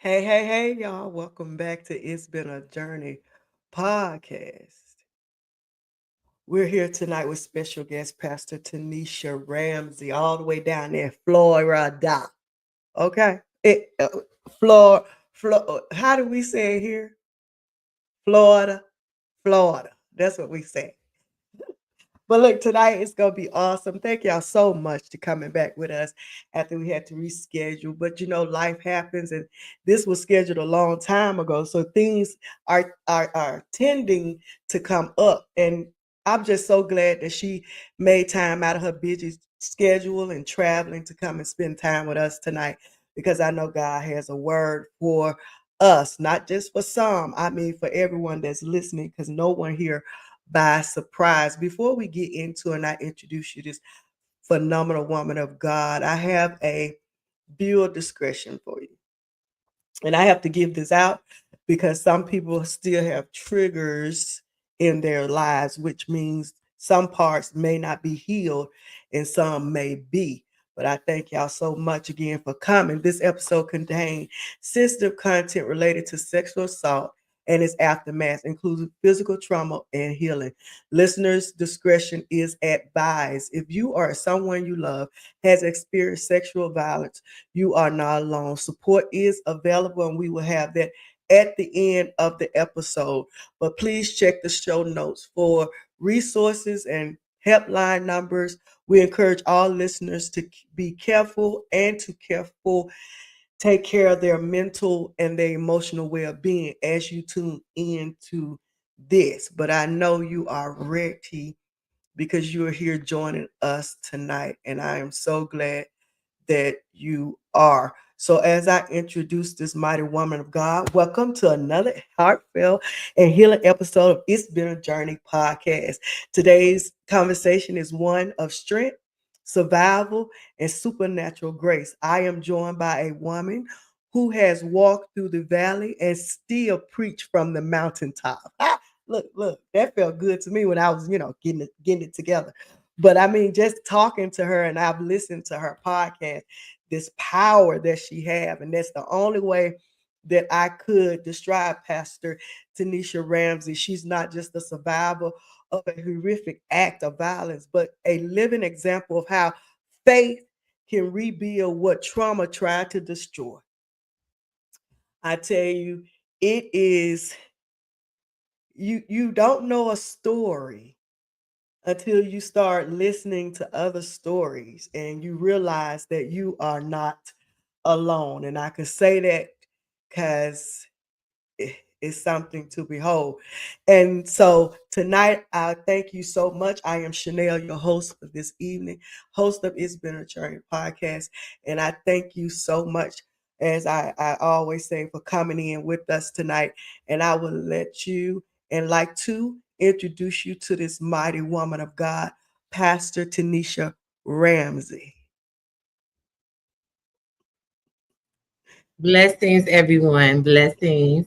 Hey, y'all. Welcome back to It's Been a Journey podcast. We're here tonight with special guest Pastor Taniesha Ramsey, all the way down there in Florida. Okay? Florida, how do we say it here? Florida, Florida. That's what we say. But look, tonight it's gonna be awesome. Thank y'all so much for coming back with us after we had to reschedule. But life happens, and this was scheduled a long time ago, so things are tending to come up. And I'm just so glad that she made time out of her busy schedule and traveling to come and spend time with us tonight, because I know God has a word for us, not just for some. I mean, for everyone that's listening, because no one here by surprise. Before we get into and I introduce you this phenomenal woman of God, I have a viewer discretion for you. And I have to give this out because some people still have triggers in their lives, which means some parts may not be healed and some may be. But I thank y'all so much again for coming. This episode contains sensitive content related to sexual assault and its aftermath, including physical trauma and healing. Listeners' discretion is advised. If you or someone you love has experienced sexual violence, you are not alone. Support is available, and we will have that at the end of the episode. But please check the show notes for resources and helpline numbers. We encourage all listeners to be careful and to take care of their mental and their emotional well-being as you tune into this. But I know you are ready because you are here joining us tonight, and I am so glad that you are. So, as I introduce this mighty woman of God, welcome to another heartfelt and healing episode of It's Been a Journey podcast. Today's conversation is one of strength, survival, and supernatural grace. I am joined by a woman who has walked through the valley and still preach from the mountaintop. Look, that felt good to me when I was, getting it together. But I mean, just talking to her, and I've listened to her podcast, this power that she have, and that's the only way that I could describe Pastor Taniesha Ramsey. She's not just a survivor of a horrific act of violence, but a living example of how faith can rebuild what trauma tried to destroy. I tell you, it is you don't know a story until you start listening to other stories and you realize that you are not alone. And I can say that because it's something to behold. And so tonight, I thank you so much. I am Chanel, your host for this evening, host of It's Been a Journey podcast. And I thank you so much, as I always say, for coming in with us tonight. And I will let you and like to introduce you to this mighty woman of God, Pastor Taniesha Ramsey. Blessings, everyone. Blessings.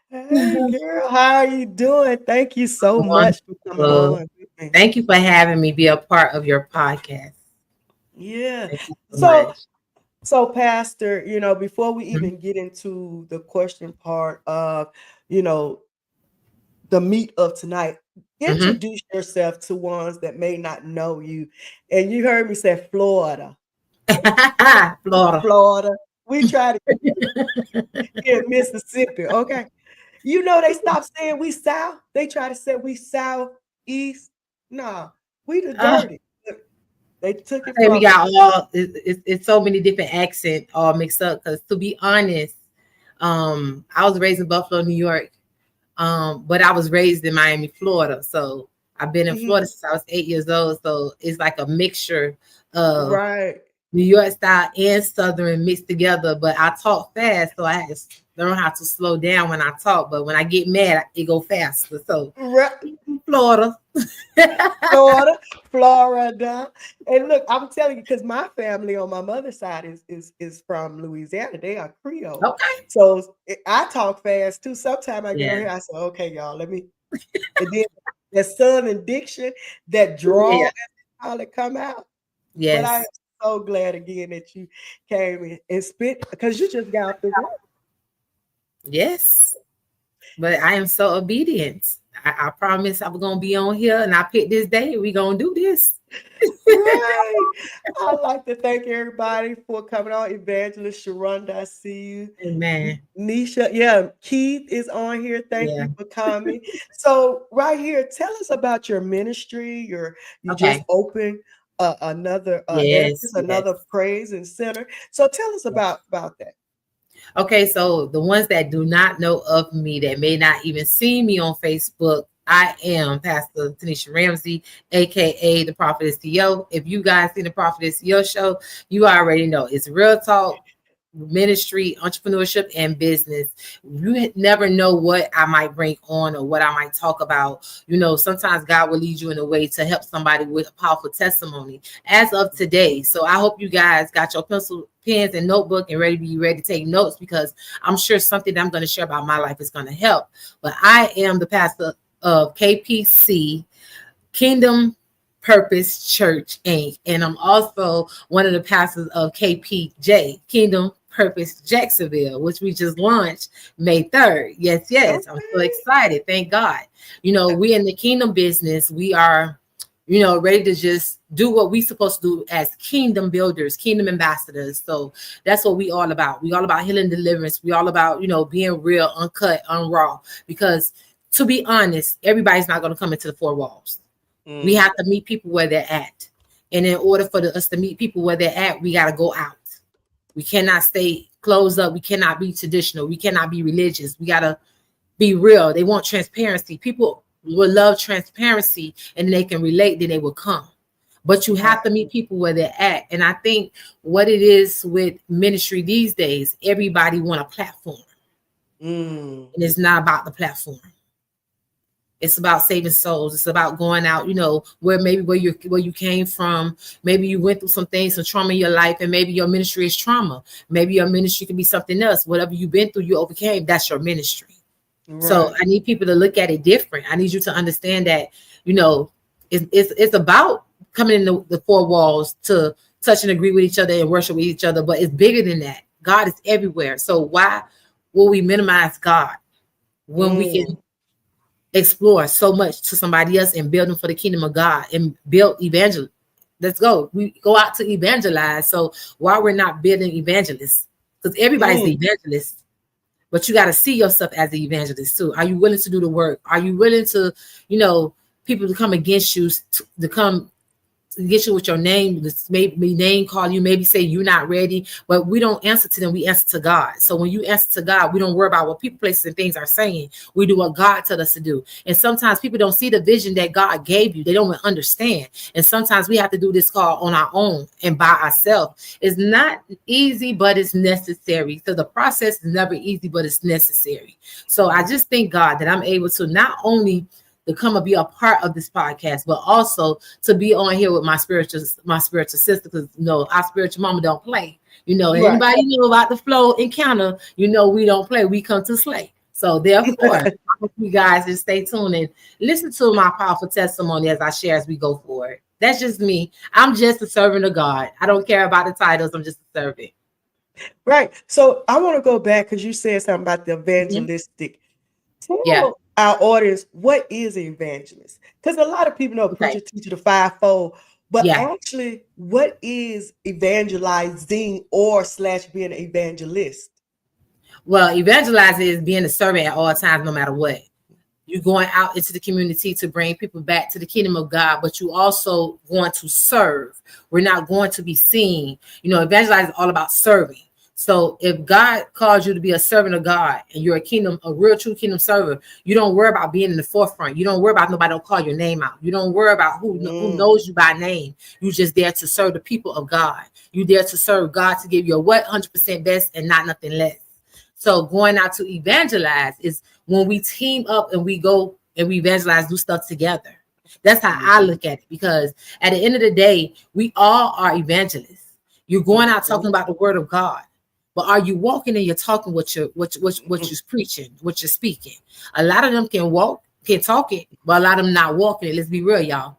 Hey, girl, how are you doing? Thank you so much for coming Wonderful. on with me. Thank you for having me be a part of your podcast. Yeah. Thank you so So, much. so Pastor, before we Mhm. even get into the question part of, you know, the meat of tonight, Mhm. introduce yourself to ones that may not know you. And you heard me say Florida. Florida. Florida. We try to get Mississippi, okay? They stopped saying we South. They try to say we South East. Nah, we the Uh, dirty. Look, they took it I say we from us. got all it's so many different accents all mixed up. Because to be honest, I was raised in Buffalo, New York, but I was raised in Miami, Florida. So I've been in Mhm. Florida since I was 8 years old. So it's like a mixture of Right. New York style and Southern mixed together, but I talk fast, so I had to learn how to slow down when I talk. But when I get mad, it go faster. So, Right. Florida. Florida, Florida. And look, I'm telling you, because my family on my mother's side is from Louisiana. They are Creole. Okay. So I talk fast too. Sometimes I get on Yeah. here, I say, okay, y'all, let me, and then that southern diction, that draw, Yeah. as they call it, come out. But I am Yes. so glad again that you came and spit because you just got off the road. Yes, but I am so obedient. I promise I'm gonna be on here, and I picked this day. We gonna do this. Right. I'd like to thank everybody for coming on. Evangelist Sharonda, I see you. Amen. Nisha, yeah, Keith is on here. Thank Yeah. you for coming. So, right here, tell us about your ministry. You just Okay. opened another Yes. Yes. another praise and center. So, tell us Yes. about that. Okay, so the ones that do not know of me, that may not even see me on Facebook, I am Pastor Taniesha Ramsey, aka the Prophetess CEO. If you guys see the Prophetess CEO show, you already know it's real talk, ministry, entrepreneurship, and business. You never know what I might bring on or what I might talk about. You know, sometimes God will lead you in a way to help somebody with a powerful testimony as of today. So I hope you guys got your pencil, pens, and notebook and be ready to take notes, because I'm sure something that I'm going to share about my life is going to help. But I am the pastor of KPC, Kingdom Purpose Church Inc. And I'm also one of the pastors of KPJ, Kingdom Purpose Jacksonville, which we just launched May 3rd. Yes, yes. I'm so Okay. excited. Thank God. You know, we in the kingdom business. We are, ready to just do what we supposed to do as kingdom builders, kingdom ambassadors. So that's what we all about. We all about healing, deliverance. We all about, being real, uncut, unraw. Because to be honest, everybody's not going to come into the four walls. We have to meet people where they're at. And in order for us to meet people where they're at, we got to go out. We cannot stay closed up. We cannot be traditional. We cannot be religious. We got to be real. They want transparency. People will love transparency, and they can relate, then they will come. But you have to meet people where they're at. And I think what it is with ministry these days, everybody want a platform. And it's not about the platform. It's about saving souls. It's about going out, where you came from. Maybe you went through some things, some trauma in your life, and maybe your ministry is trauma. Maybe your ministry can be something else. Whatever you've been through, you overcame. That's your ministry. Right. So I need people to look at it different. I need you to understand that, it's about coming in the four walls to touch and agree with each other and worship with each other. But it's bigger than that. God is everywhere. So why will we minimize God when we can explore so much to somebody else and build them for the kingdom of God and build evangelists? Let's go. We go out to evangelize. So why we're not building evangelists? Because everybody's the evangelist, but you got to see yourself as the evangelist too. Are you willing to do the work? Are you willing to, people to come against you, to come get you with your name, maybe name call you, maybe say you're not ready, but we don't answer to them. We answer to God. So when you answer to God, we don't worry about what people, places, and things are saying. We do what God tells us to do. And sometimes people don't see the vision that God gave you. They don't understand. And sometimes we have to do this call on our own and by ourselves. It's not easy, but it's necessary. So the process is never easy, but it's necessary. So I just thank God that I'm able to not only to come and be a part of this podcast, but also to be on here with my spiritual sister, because our spiritual mama don't play. Anybody know about the flow encounter, we don't play. We come to slay. So therefore, I hope you guys just stay tuned and listen to my powerful testimony as I share as we go forward. That's just me. I'm just a servant of God. I don't care about the titles. I'm just a servant. Right. So I want to go back because you said something about the evangelistic. Tell our audience, what is evangelist? Because a lot of people know preacher, teacher, the fivefold, but actually, what is evangelizing or / being an evangelist? Well, evangelizing is being a servant at all times, no matter what. You're going out into the community to bring people back to the kingdom of God, but you also want to serve. We're not going to be seen. Evangelize is all about serving. So if God calls you to be a servant of God and you're a real true kingdom server, you don't worry about being in the forefront. You don't worry about nobody don't call your name out. You don't worry about who knows you by name. You just there to serve the people of God. You there to serve God, to give your 100% best and not nothing less. So going out to evangelize is when we team up and we go and we evangelize, do stuff together. That's how I look at it, because at the end of the day, we all are evangelists. You're going out talking about the word of God. But are you walking and you're talking what you're preaching, what you're speaking? A lot of them can talk it, but a lot of them not walking it. Let's be real, y'all.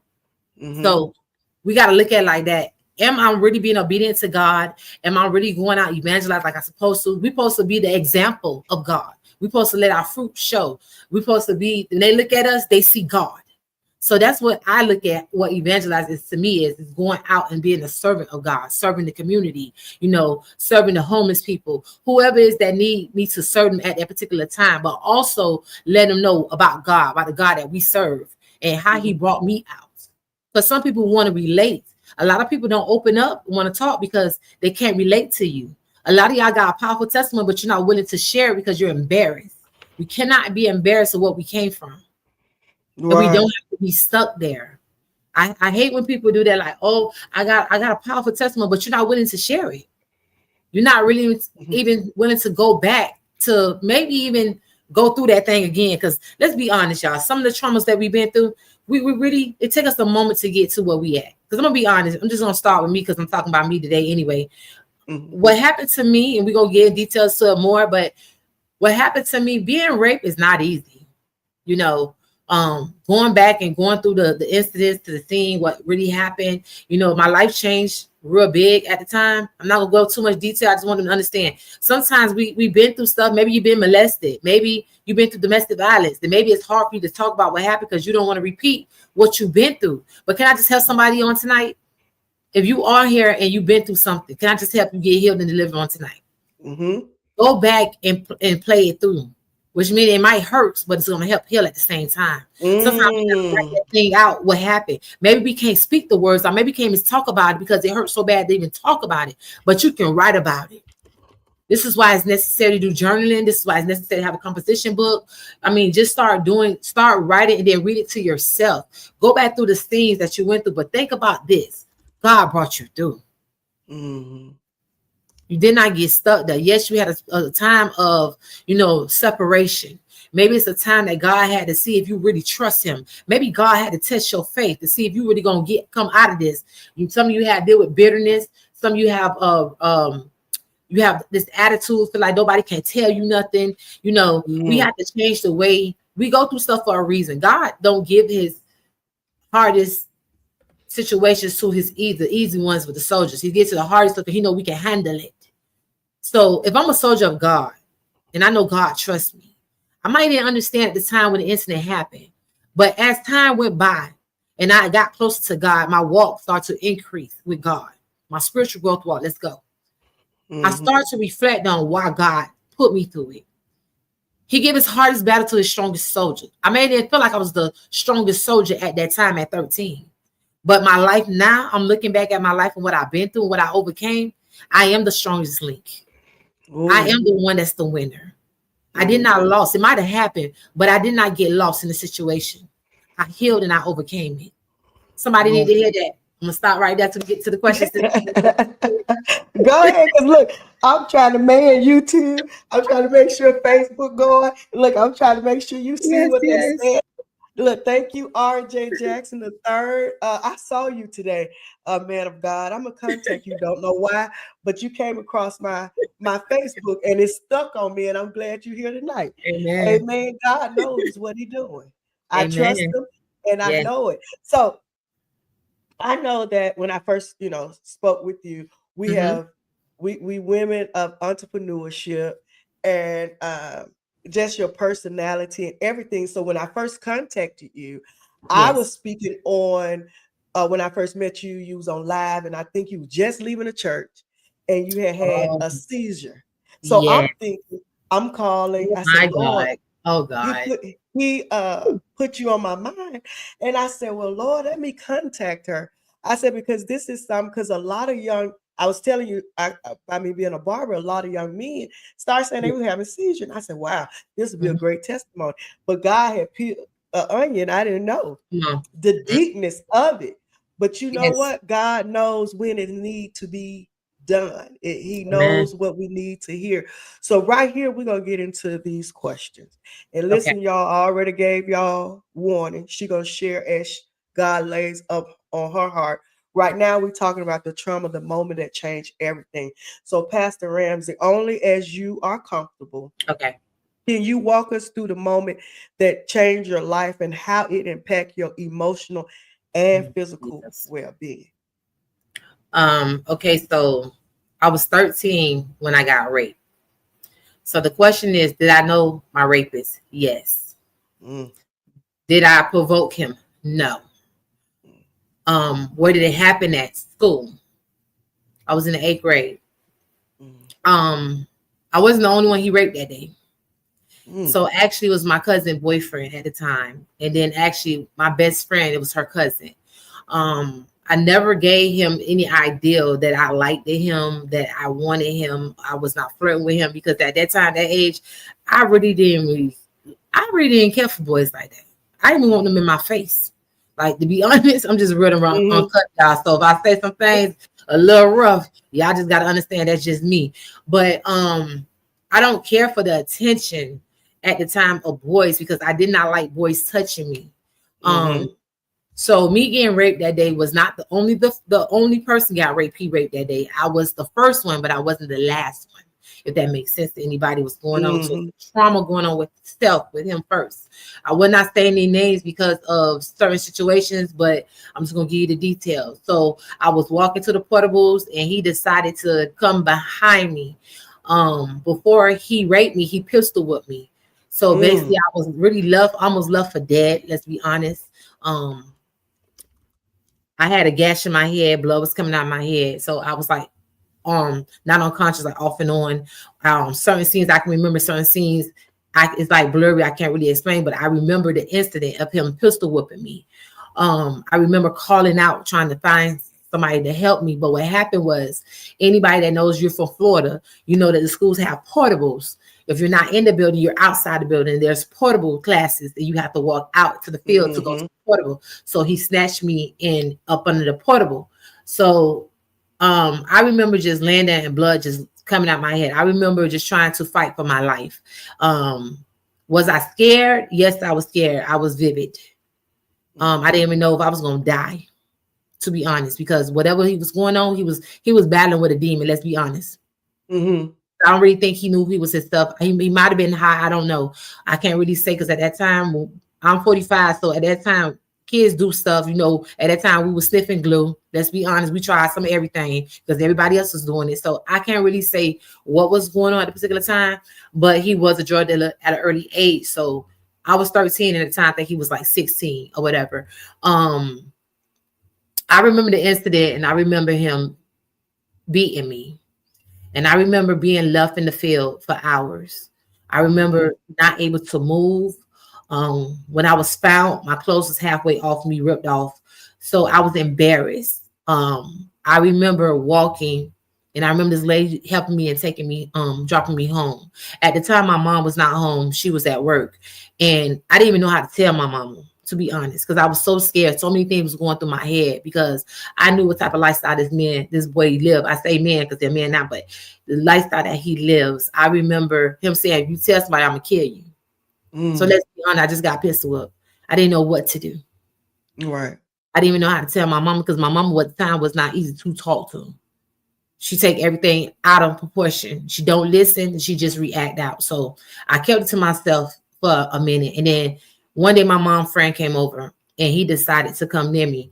So we got to look at it like that. Am I really being obedient to God? Am I really going out evangelize like I'm supposed to? We're supposed to be the example of God. We're supposed to let our fruit show. We're supposed to be, when they look at us, they see God. So that's what I look at. What evangelize is to me is going out and being a servant of God, serving the community, serving the homeless people, whoever is that need me to serve them at that particular time, but also let them know about God, about the God that we serve and how he brought me out. Because some people want to relate. A lot of people don't open up, want to talk because they can't relate to you. A lot of y'all got a powerful testimony, but you're not willing to share because you're embarrassed. We cannot be embarrassed of what we came from. Right. And we don't have to be stuck there. I hate when people do that, like, oh, I got a powerful testimony, but you're not willing to share it. You're not really even willing to go back to maybe even go through that thing again. Because let's be honest, y'all, some of the traumas that we've been through, we really, it takes us a moment to get to where we at. Because I'm gonna be honest, I'm just gonna start with me because I'm talking about me today anyway. What happened to me, and we're gonna get details to it more, but what happened to me, being raped is not easy. Going back and going through the incidents to the scene, what really happened, my life changed real big at the time. I'm not gonna go too much detail. I just want them to understand. Sometimes we've been through stuff. Maybe you've been molested. Maybe you've been through domestic violence. Then maybe it's hard for you to talk about what happened because you don't want to repeat what you've been through. But can I just help somebody on tonight? If you are here and you've been through something, can I just help you get healed and delivered on tonight? Go back and play it through. Which means it might hurt, but it's going to help heal at the same time. Sometimes we have to write that thing out, what happened. Maybe we can't speak the words, or maybe we can't even talk about it because it hurts so bad to even talk about it. But you can write about it. This is why it's necessary to do journaling. This is why it's necessary to have a composition book. I mean, just start writing and then read it to yourself. Go back through the things that you went through, but think about this. God brought you through. You did not get stuck there. Yes, you had a time of, separation. Maybe it's a time that God had to see if you really trust him. Maybe God had to test your faith to see if you really going to come out of this. Some of you had to deal with bitterness. Some of you have this attitude, feel like nobody can tell you nothing. We have to change the way we go through stuff for a reason. God don't give his hardest situations to the easy ones with the soldiers. He gets to the hardest stuff because he know we can handle it. So if I'm a soldier of God and I know God trusts me, I might didn't understand at the time when the incident happened. But as time went by and I got closer to God, my walk started to increase with God. My spiritual growth walk, let's go. I started to reflect on why God put me through it. He gave his hardest battle to his strongest soldier. I didn't feel like I was the strongest soldier at that time at 13. But my life now, I'm looking back at my life and what I've been through and what I overcame. I am the strongest link. I am the one that's the winner. I did not lose. It might have happened, but I did not get lost in the situation. I healed and I overcame it. Somebody need to hear that. I'm gonna stop right there to get to the questions. Go ahead, because look, I'm trying to man YouTube. I'm trying to make sure Facebook going. Look, I'm trying to make sure you see what they said. Look, thank you, RJ Jackson III. I saw you today, man of God. I'm gonna contact you. Don't know why, but you came across my Facebook and it stuck on me, and I'm glad you're here tonight. Amen. Amen. God knows what He's doing. I trust Him, and I know it. So I know that when I first, spoke with you, we have we women of entrepreneurship and just your personality and everything. So when I first contacted you, I was speaking on when I first met you, you was on live, and I think you were just leaving the church and you had a seizure. So I'm thinking, I'm calling. I said, Lord, he put you on my mind. And I said, well, Lord, let me contact her. I said, because this is because a lot of I was telling you, being a barber, a lot of young men start saying they were having seizures. And I said, wow, this would be a great testimony. But God had peeled an onion. I didn't know the deepness of it. But you know what? God knows when it needs to be done. He knows what we need to hear. So right here, we're going to get into these questions. And listen, y'all, I already gave y'all warning. She's going to share as God lays up on her heart. Right now, we're talking about the trauma, the moment that changed everything. So, Pastor Ramsey, only as you are comfortable. Okay. Can you walk us through the moment that changed your life and how it impacted your emotional and physical well-being? Okay, so I was 13 when I got raped. So the question is, did I know my rapist? Yes. Mm. Did I provoke him? No. Where did it happen at? School. I was in the 8th grade. Mm. I wasn't the only one he raped that day. Mm. So actually it was my cousin boyfriend at the time. And then actually my best friend, it was her cousin. I never gave him any idea that I liked him, that I wanted him. I was not flirting with him because at that time, that age, I really didn't care for boys like that. I didn't even want them in my face. Like, to be honest, I'm just real around Mm-hmm. uncut, y'all. So if I say some things a little rough, y'all just gotta understand that's just me. But I don't care for the attention at the time of boys because I did not like boys touching me. Mm-hmm. So me getting raped that day was not the only person got raped. He raped that day. I was the first one, but I wasn't the last one. If that makes sense to anybody, what's going on. So Mm-hmm. trauma going on with self with him first. I would not say any names because of certain situations, but I'm just gonna give you the details. So I was walking to the portables and he decided to come behind me. Before he raped me, he pistol whipped me. So Mm. basically I was really almost left for dead, let's be honest. I had a gash in my head, blood was coming out of my head. So I was like, not unconscious, like off and on. Certain scenes, I can remember certain scenes. It's like blurry, I can't really explain, but I remember the incident of him pistol whipping me. I remember calling out, trying to find somebody to help me. But what happened was, anybody that knows you're from Florida, you know that the schools have portables. If you're not in the building, you're outside the building. There's portable classes that you have to walk out to the field to go to the portable. So he snatched me in up under the portable. So I remember just laying there and blood just coming out my head. I remember just trying to fight for my life. Was I scared? Yes, I was scared. I was vivid. I didn't even know if I was gonna die, to be honest, because whatever he was going on, he was battling with a demon. Let's be honest. Mm-hmm. I don't really think he knew he was his stuff. He might have been high. I don't know. I can't really say because at that time, I'm 45. So at that time, kids do stuff. At that time, we were sniffing glue. Let's be honest. We tried some of everything because everybody else was doing it. So I can't really say what was going on at a particular time, but he was a drug dealer at an early age. So I was 13 at the time. I think he was like 16 or whatever. I remember the incident and I remember him beating me. And I remember being left in the field for hours. I remember not able to move. When I was found, my clothes was halfway off me, ripped off. So I was embarrassed. I remember walking, and I remember this lady helping me and taking me, dropping me home. At the time, my mom was not home. She was at work. And I didn't even know how to tell my mama, to be honest, because I was so scared. So many things was going through my head because I knew what type of lifestyle this boy lived. I say man because they're men now, but the lifestyle that he lives. I remember him saying, if you tell somebody, I'm going to kill you. So let's be honest, I just got pistol whipped. I didn't know what to do. Right. I didn't even know how to tell my mama because my mama at the time was not easy to talk to. She take everything out of proportion. She don't listen. She just react out. So I kept it to myself for a minute. And then one day my mom's friend came over and he decided to come near me.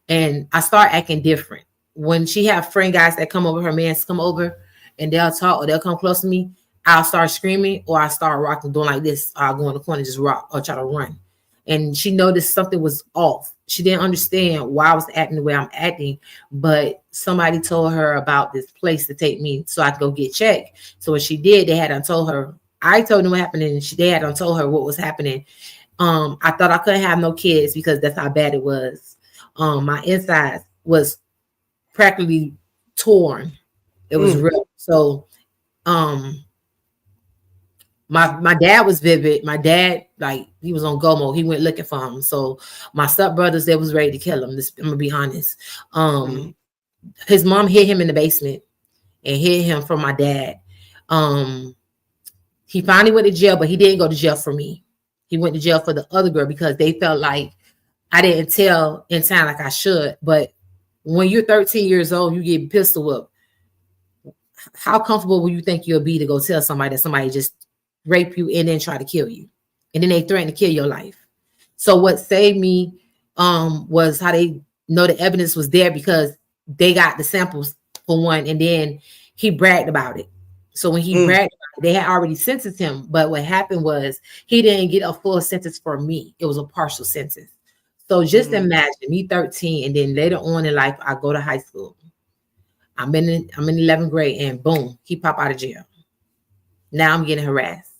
And I start acting different. When she have friend guys that come over, her mans come over and they'll talk or they'll come close to me, I'll start screaming or I start rocking, doing like this. I'll go in the corner and just rock or try to run. And she noticed something was off. She didn't understand why I was acting the way I'm acting, but somebody told her about this place to take me so I could go get checked. So when she did, they had untold her. I told them what happened, and they had untold her what was happening. I thought I couldn't have no kids because that's how bad it was. My insides was practically torn. It was real. So, my dad was vivid. My dad, like, he was on go mode. He went looking for him. So my stepbrothers, they was ready to kill him. I'm gonna be honest. His mom hid him in the basement and hid him from my dad. He finally went to jail, but he didn't go to jail for me. He went to jail for the other girl because they felt like I didn't tell in time like I should. But when you're 13 years old, you get pistol whipped. How comfortable will you think you'll be to go tell somebody that somebody just rape you and then try to kill you? And then they threaten to kill your life. So what saved me was how they know the evidence was there because they got the samples for one, and then he bragged about it. So when he bragged about it, they had already sentenced him. But what happened was he didn't get a full sentence for me. It was a partial sentence. So just imagine me 13, and then later on in life, I go to high school. I'm in 11th grade, and boom, he pop out of jail. Now I'm getting harassed.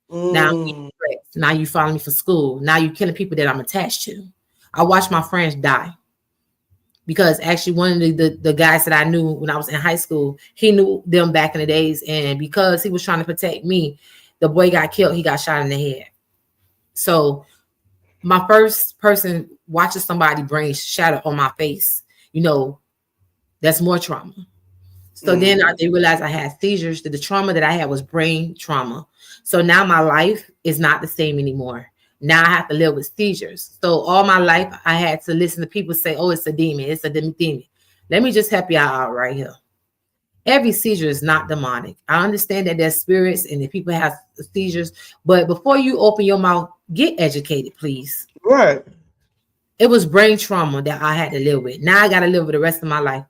Now I'm getting threats. Now you following me for school. Now you killing people that I'm attached to. I watched my friends die. Because actually one of the guys that I knew when I was in high school, he knew them back in the days. And because he was trying to protect me, the boy got killed. He got shot in the head. So my first person watching somebody brain shatter on my face, that's more trauma. So then I realized I had seizures. The trauma that I had was brain trauma. So now my life is not the same anymore. Now I have to live with seizures. So all my life, I had to listen to people say, oh, it's a demon. It's a demon. Let me just help you out right here. Every seizure is not demonic. I understand that there's spirits and that people have seizures. But before you open your mouth, get educated, please. Right. It was brain trauma that I had to live with. Now I got to live with the rest of my life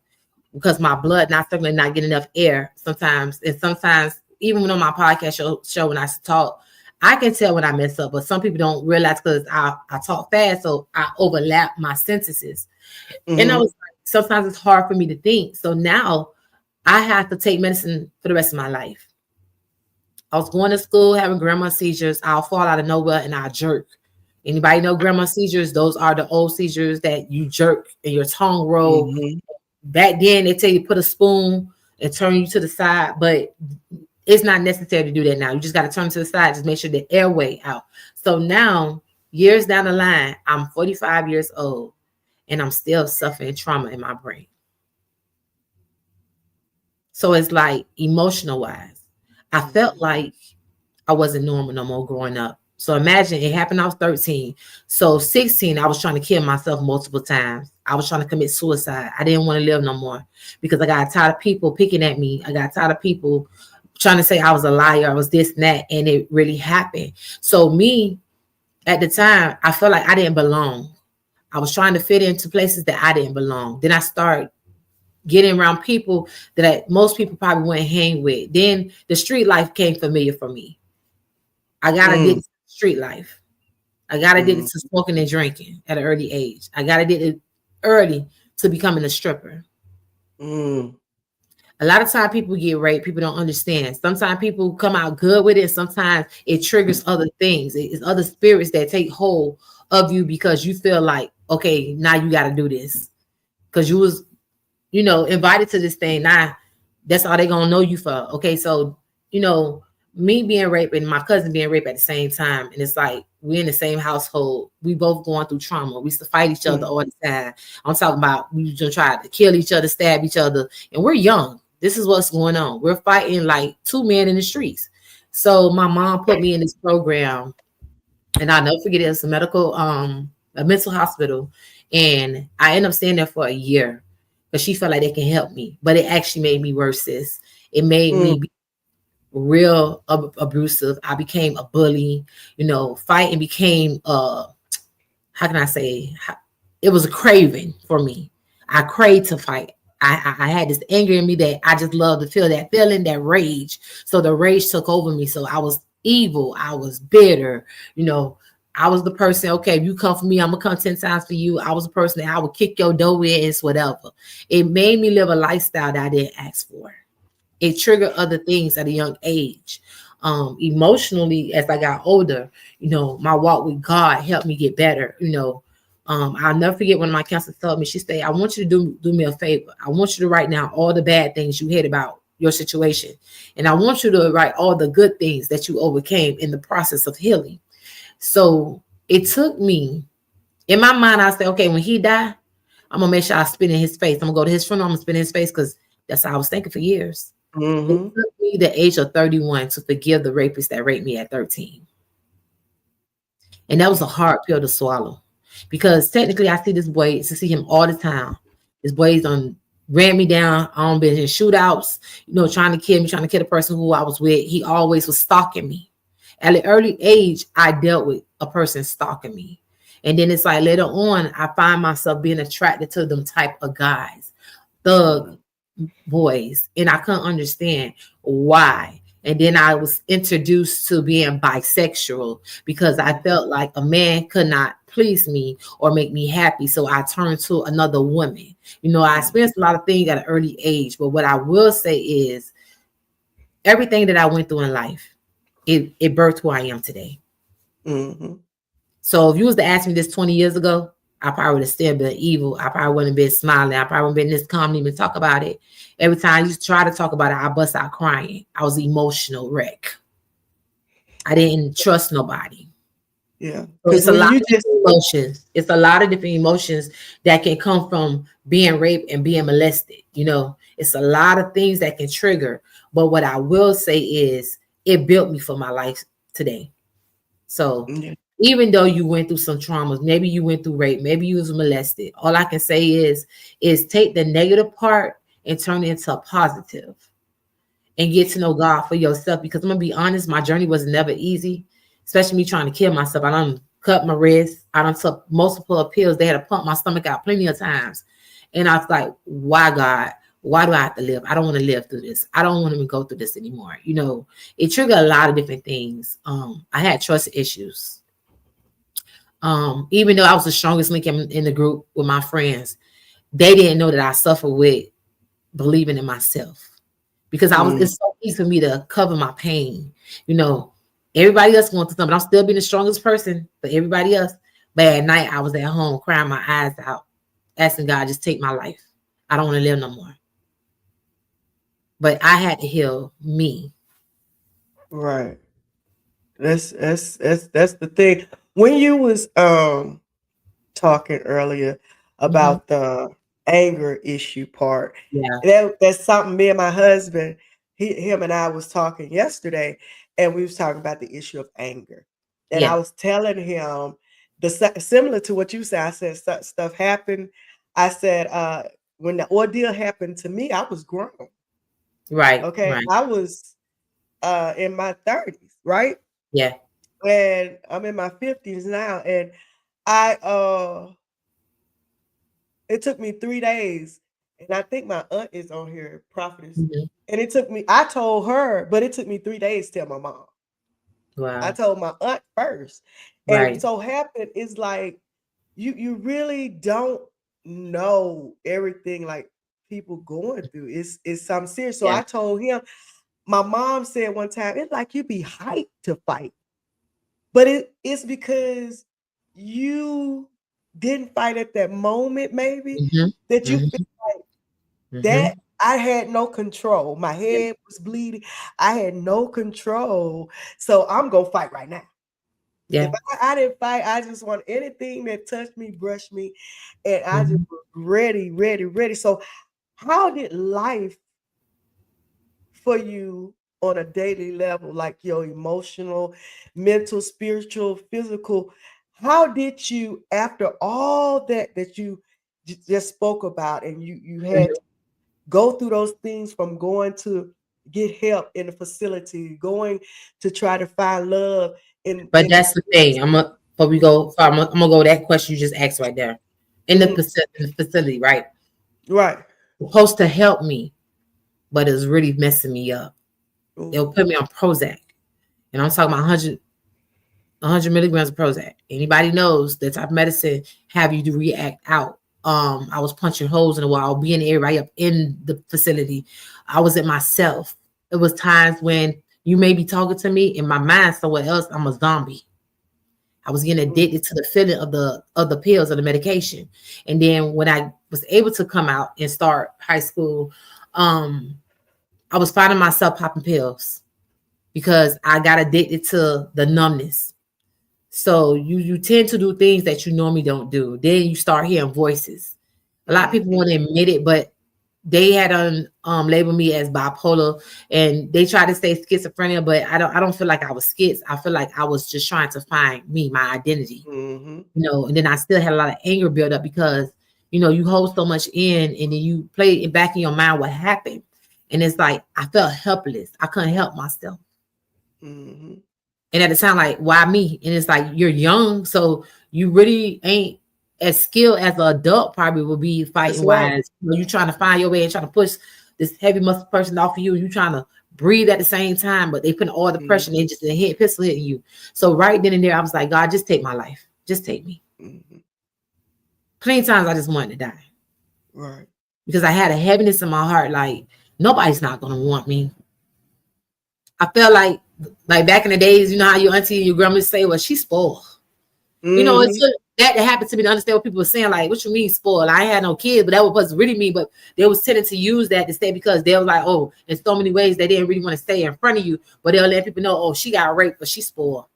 because my blood not circulating, not getting enough air sometimes. And sometimes, even on my podcast show when I talk, I can tell when I mess up, but some people don't realize because I talk fast, so I overlap my sentences. And I was like, sometimes it's hard for me to think. So now I have to take medicine for the rest of my life. I was going to school having grandma seizures. I'll fall out of nowhere and I'll jerk. Anybody know grandma seizures? Those are the old seizures that you jerk and your tongue roll. Back then they tell you put a spoon and turn you to the side, but it's not necessary to do that now. You just got to turn to the side. Just make sure the airway out. So now, years down the line, I'm 45 years old, and I'm still suffering trauma in my brain. So it's like emotional wise, I felt like I wasn't normal no more growing up. So imagine it happened. I was 13. So 16, I was trying to kill myself multiple times. I was trying to commit suicide. I didn't want to live no more because I got tired of people picking at me. I got tired of people trying to say I was a liar, I was this and that, and it really happened. So me, at the time, I felt like I didn't belong. I was trying to fit into places that I didn't belong. Then I started getting around people that most people probably wouldn't hang with. Then the street life came familiar for me. I got addicted to street life. I got addicted to smoking and drinking at an early age. I got addicted early to becoming a stripper. A lot of times people get raped. People don't understand. Sometimes people come out good with it. Sometimes it triggers other things. It's other spirits that take hold of you because you feel like, okay, now you got to do this. Because you was, invited to this thing. Now that's all they're going to know you for. Okay, so, me being raped and my cousin being raped at the same time. And it's like, we're in the same household. We both going through trauma. We used to fight each other all the time. I'm talking about we just try to kill each other, stab each other. And we're young. This is what's going on. We're fighting like two men in the streets. So my mom put me in this program, and I'll never forget it. It's a mental hospital. And I ended up staying there for a year because she felt like they can help me. But it actually made me worse, sis. It made me be real abusive. I became a bully. Fighting became how can I say? It was a craving for me. I craved to fight. I had this anger in me that I just love to feel that feeling, that rage. So the rage took over me. So I was evil. I was bitter. I was the person, okay, if you come for me, I'm going to come 10 times for you. I was the person that I would kick your door in and whatever. It made me live a lifestyle that I didn't ask for. It triggered other things at a young age. Emotionally, as I got older, my walk with God helped me get better, I'll never forget when my counselor told me, she said, I want you to do me a favor. I want you to write down all the bad things you heard about your situation. And I want you to write all the good things that you overcame in the process of healing. So it took me, in my mind, I said, okay, when he died, I'm going to make sure I spit in his face. I'm going to go to his funeral, I'm going to spit in his face because that's how I was thinking for years. It took me the age of 31 to forgive the rapist that raped me at 13. And that was a hard pill to swallow. Because technically, I see this boy, to see him all the time. This boy's ran me down. Been in shootouts, trying to kill me, trying to kill the person who I was with. He always was stalking me. At an early age, I dealt with a person stalking me. And then it's like later on, I find myself being attracted to them type of guys. thug boys, and I couldn't understand why. And then I was introduced to being bisexual because I felt like a man could not please me or make me happy. So I turned to another woman. You know, I experienced a lot of things at an early age, but what I will say is everything that I went through in life, it birthed who I am today. Mm-hmm. So if you was to ask me this 20 years ago, I probably would have still been evil. I probably wouldn't have been smiling. I probably wouldn't have been this calm to even talk about it. Every time you try to talk about it, I bust out crying. I was an emotional wreck. I didn't trust nobody. Yeah. So it's Because a when lot you of just, different emotions. It's a lot of different emotions that can come from being raped and being molested. You know, it's a lot of things that can trigger. But what I will say is it built me for my life today. So yeah, even though you went through some traumas, maybe you went through rape, maybe you was molested, all I can say is take the negative part and turn it into a positive and get to know God for yourself. Because I'm gonna be honest, my journey was never easy, especially me trying to kill myself. I done cut my wrist, I done took multiple pills. They had to pump my stomach out plenty of times. And I was like, why God? Why do I have to live? I don't want to live through this. I don't want to even go through this anymore. You know, it triggered a lot of different things. I had trust issues. Even though I was the strongest link in the group with my friends, they didn't know that I suffered with believing in myself because it's so easy for me to cover my pain. You know, everybody else going through something. I'm still being the strongest person for everybody else. But at night, I was at home crying my eyes out, asking God, just take my life. I don't want to live no more. But I had to heal me. right. That's the thing. When you was talking earlier Mhm. about the anger issue part, Yeah, that's something me and my husband, him and I was talking yesterday, and we was talking about the issue of anger. And I yeah, was telling him similar to what you said. I said stuff happened. I said when the ordeal happened to me, I was grown. right, Okay, right. I was in my 30s, right? Yeah. And I'm in my 50s now, and I it took me 3 days, and I think my aunt is on here, prophetess. Mhm. And it took me, I told her, but it took me 3 days to tell my mom. I Wow. told my aunt first. And it Right. so happened, it's like you really don't know everything like people going through. It's something serious. So Yeah. I told him, my mom said one time, it's like you be hyped to fight. But it's because you didn't fight at that moment, maybe, Mhm. that you feel Mhm. like that Mhm. I had no control. My Yeah. head was bleeding. I had no control. So I'm gonna fight right now. If Yeah. I didn't fight, I just want anything that touched me, brushed me, and I just Mhm. was ready, ready, ready. So how did life for you on a daily level, like your emotional, mental, spiritual, physical? How did you, after all that you just spoke about, and you had to Mhm. go through those things, from going to get help in the facility, going to try to find love But in the that's the thing. Before we go, I'm gonna go with that question you just asked right there. mhm, In the facility, right? right. Supposed to help me, but it's really messing me up. They'll Ooh, put me on Prozac, and I'm talking about 100 milligrams of Prozac. Anybody knows that type of medicine have you to react out. I was punching holes in the wall, being everybody up in the facility. I was at myself. It was times when you may be talking to me in my mind somewhere else. I'm a zombie. I was getting mm, addicted to the feeling of the pills or the medication. And then when I was able to come out and start high school, um, I was finding myself popping pills because I got addicted to the numbness. So you tend to do things that you normally don't do. Then you start hearing voices. A lot of people mhm, want to admit it, but they had labeled me as bipolar, and they tried to say schizophrenia, but I don't feel like I was schiz. I feel like I was just trying to find me, my identity. mhm, You know, and then I still had a lot of anger built up because you hold so much in, and then you play it back in your mind what happened, and it's like I felt helpless. I couldn't help myself. mhm, And at the time, like, why me? And it's like you're young, so you really ain't. as skilled as an adult probably will be That's fighting right. wise. You trying to find your way and trying to push this heavy muscle person off of you. You trying to breathe at the same time, but they putting all the pressure and they just pistol hitting you. So right then and there, I was like, God, just take my life. Just take me. Plenty of times I just wanted to die. Right. Because I had a heaviness in my heart, like nobody's not gonna want me. I felt like back in the days, you know how your auntie and your grandma say, well, she's spoiled. You know, it took that to happen to me to understand what people were saying. Like, what you mean spoiled? I ain't had no kids, but that was really mean. But they was tending to use that to say because they was like, oh, in so many ways they didn't really want to stay in front of you, but they'll let people know, oh, she got raped, but she's spoiled.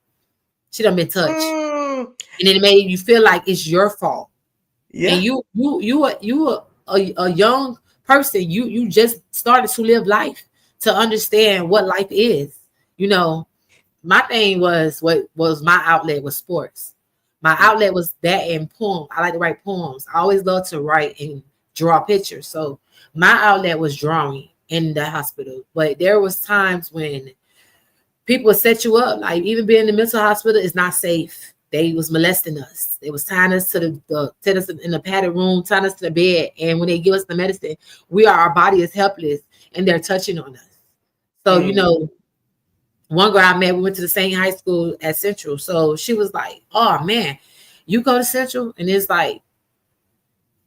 She done been touched, and then it made you feel like it's your fault. Yeah, and you a young person. You just started to live life to understand what life is. You know, my thing was what was my outlet was sports. My outlet was that and poems. I like to write poems. I always love to write and draw pictures. So my outlet was drawing in the hospital. But there was times when people would set you up. Like even being in the mental hospital is not safe. They was molesting us. They was tying us to tying us in the padded room, tying us to the bed. And when they give us the medicine, our body is helpless and they're touching on us. So, you know, one girl I met, we went to the same high school at Central. So she was like, oh man, you go to Central? And it's like,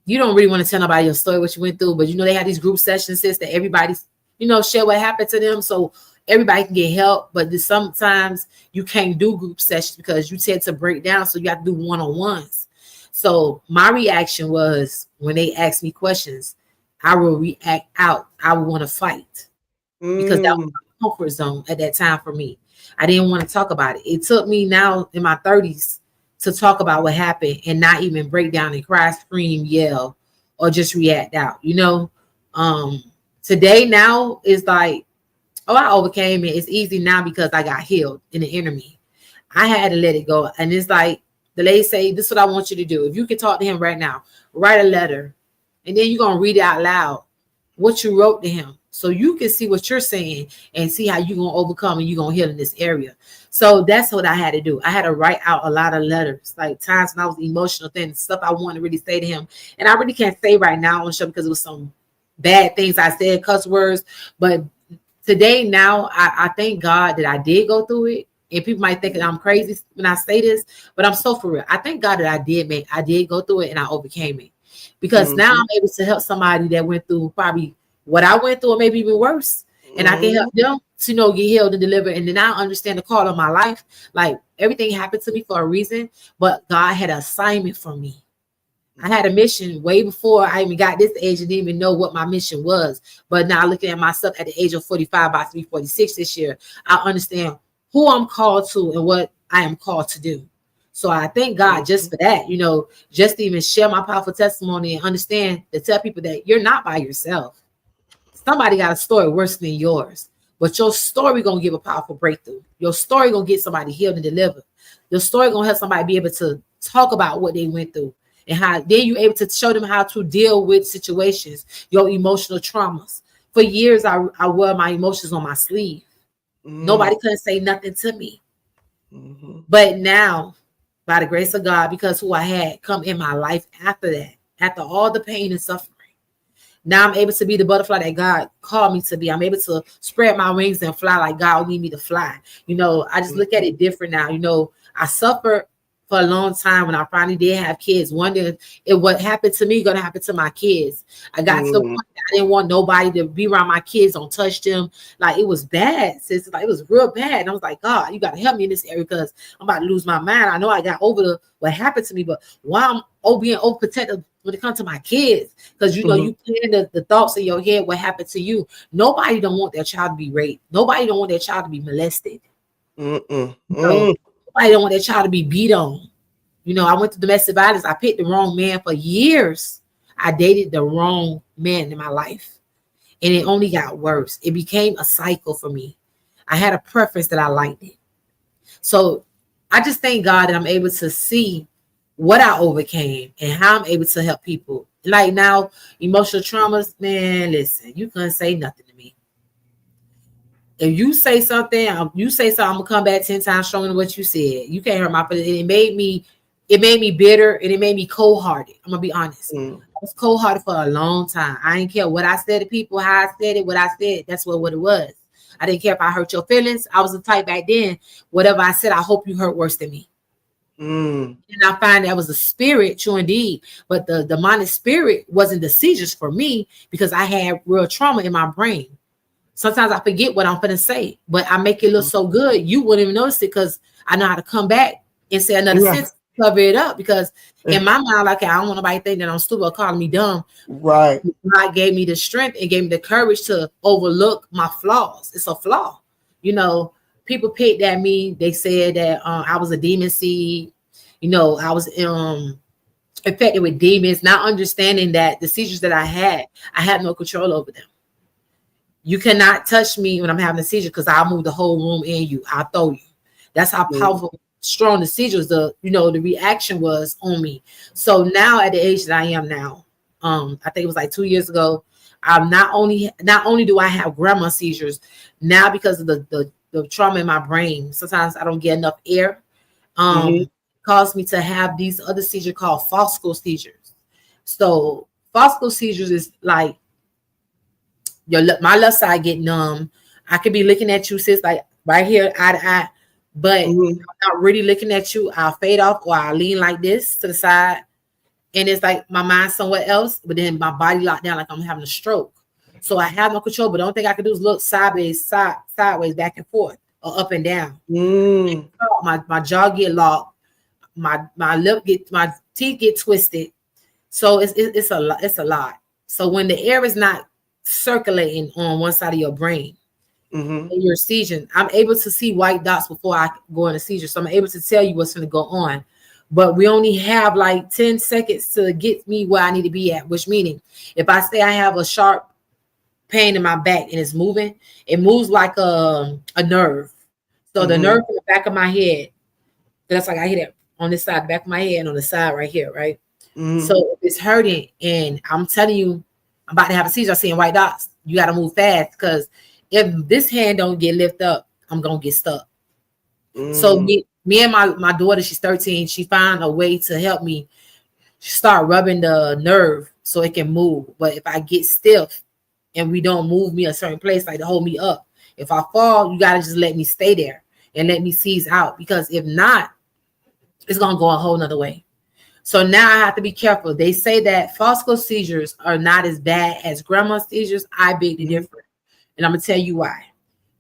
you don't really want to tell nobody your story, what you went through, but you know, they have these group sessions that everybody's, you know, share what happened to them. So everybody can get help, but sometimes you can't do group sessions because you tend to break down. So you have to do one-on-ones. So my reaction was when they asked me questions, I will react out. I would want to fight because that was my comfort zone at that time for me. I didn't want to talk about it. It took me now in my 30s to talk about what happened and not even break down and cry, scream, yell, or just react out. You know, today now is like, oh, I overcame it. It's easy now because I got healed in the inner me. I had to let it go. And it's like the lady say, this is what I want you to do. If you can talk to him right now, write a letter. And then you're going to read it out loud, what you wrote to him. So you can see what you're saying and see how you're going to overcome and you're going to heal in this area. So that's what I had to do. I had to write out a lot of letters, like times when I was emotional, things, stuff I wanted to really say to him. And I really can't say right now on the show because it was some bad things I said, cuss words. But today, now, I thank God that I did go through it. And people might think that I'm crazy when I say this, but I'm so for real. I thank God that I did go through it and I overcame it. Because now I'm able to help somebody that went through probably what I went through or maybe even worse. And I can help them to, you know, get healed and deliver. And then I understand the call of my life. Like everything happened to me for a reason, but God had an assignment for me. I had a mission way before I even got this age and didn't even know what my mission was. But now looking at myself at the age of 45, about to be 46 this year, I understand who I'm called to and what I am called to do. So I thank God just for that, you know, just to even share my powerful testimony and understand to tell people that you're not by yourself. Somebody got a story worse than yours, but your story going to give a powerful breakthrough. Your story going to get somebody healed and delivered. Your story going to help somebody be able to talk about what they went through and how then you're able to show them how to deal with situations, your emotional traumas. For years, I wear my emotions on my sleeve. Nobody couldn't say nothing to me. But now, by the grace of God, because who I had come in my life after that, after all the pain and suffering, now I'm able to be the butterfly that God called me to be. I'm able to spread my wings and fly like God need me to fly. You know, I just look at it different now. You know, I suffered for a long time when I finally did have kids, wondering if what happened to me going to happen to my kids. I got to the point that I didn't want nobody to be around my kids, don't touch them. Like it was bad, sis. Like it was real bad. And I was like, God, you got to help me in this area because I'm about to lose my mind. I know I got over what happened to me, but why I'm being overprotective when it comes to my kids? Because you know, you plan the thoughts in your head, what happened to you. Nobody don't want their child to be raped. Nobody don't want their child to be molested. Nobody don't want their child to be beat on. You know, I went to domestic violence. I picked the wrong man for years. I dated the wrong man in my life. And it only got worse. It became a cycle for me. I had a preference that I liked it. So I just thank God that I'm able to see what I overcame and how I'm able to help people. Like now, emotional traumas, man, listen, you couldn't say nothing to me. If you say something, I'm gonna come back 10 times stronger than what you said. You can't hurt my feelings. It made me it made me bitter and it made me cold-hearted. I'm gonna be honest. Mm. I was cold-hearted for a long time. I didn't care what I said to people, how I said it, what I said. That's what it was. I didn't care if I hurt your feelings. I was the type back then, whatever I said, I hope you hurt worse than me. Mm. And I find that was a spirit, true indeed. But the demonic spirit wasn't the seizures for me because I had real trauma in my brain. Sometimes I forget what I'm gonna say, but I make it look so good you wouldn't even notice it because I know how to come back and say another sentence, cover it up. Because in my mind, like, I don't want nobody to think that I'm stupid or calling me dumb. Right. God gave me the strength and gave me the courage to overlook my flaws. It's a flaw. You know, people picked at me. They said that I was a demon seed. You know, I was infected with demons, not understanding that the seizures that I had no control over them. You cannot touch me when I'm having a seizure because I'll move the whole room in you. I'll throw you. That's how powerful, strong the seizures, the reaction was on me. So now at the age that I am now, I think it was like 2 years ago, I'm not only do I have grandma seizures now because of the trauma in my brain. Sometimes I don't get enough air. Caused me to have these other seizures called falsical seizures. So falsical seizures is like my left side get numb. I could be looking at you, sis, like right here, eye to eye, but I'm not really looking at you. I'll fade off or I'll lean like this to the side. And it's like my mind somewhere else, but then my body locked down like I'm having a stroke. So I have no control, but the only thing I can do is look sideways, back and forth, or up and down. My jaw get locked, my teeth get twisted. So it's a lot. So when the air is not circulating on one side of your brain, and you're seizing, I'm able to see white dots before I go in a seizure. So I'm able to tell you what's going to go on. But we only have like 10 seconds to get me where I need to be at, which meaning if I say I have a sharp pain in my back and it's moving, it moves like a nerve. So the nerve in the back of my head, that's like I hit it on this side, back of my head, and on the side right here, right? So if it's hurting and I'm telling you I'm about to have a seizure, I'm seeing white dots, you got to move fast because if this hand don't get lifted up, I'm going to get stuck. So me and my daughter, she's 13, she found a way to help me start rubbing the nerve so it can move. But if I get stiff and we don't move me a certain place, like to hold me up, if I fall, you got to just let me stay there and let me seize out, because if not, it's going to go a whole nother way. So now I have to be careful. They say that falsical seizures are not as bad as grandma seizures. I beg the difference. And I'm going to tell you why.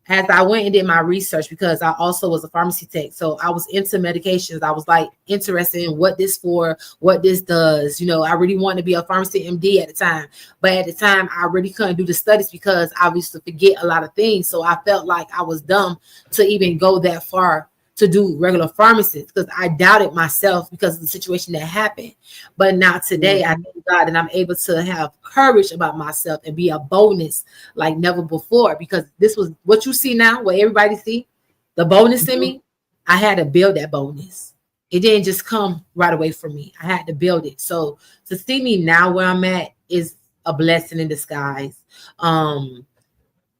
As I went and did my research, because I also was a pharmacy tech, so I was into medications. I was like interested in what this for, what this does. You know, I really wanted to be a pharmacy MD at the time. But at the time, I really couldn't do the studies because I used to forget a lot of things. So I felt like I was dumb to even go that far to do regular pharmacists, because I doubted myself because of the situation that happened. But now today, I thank God that I'm able to have courage about myself and be a boldness like never before, because this was what you see now, what everybody see, the boldness in me. I had to build that boldness. It didn't just come right away from me. I had to build it. So to see me now where I'm at is a blessing in disguise.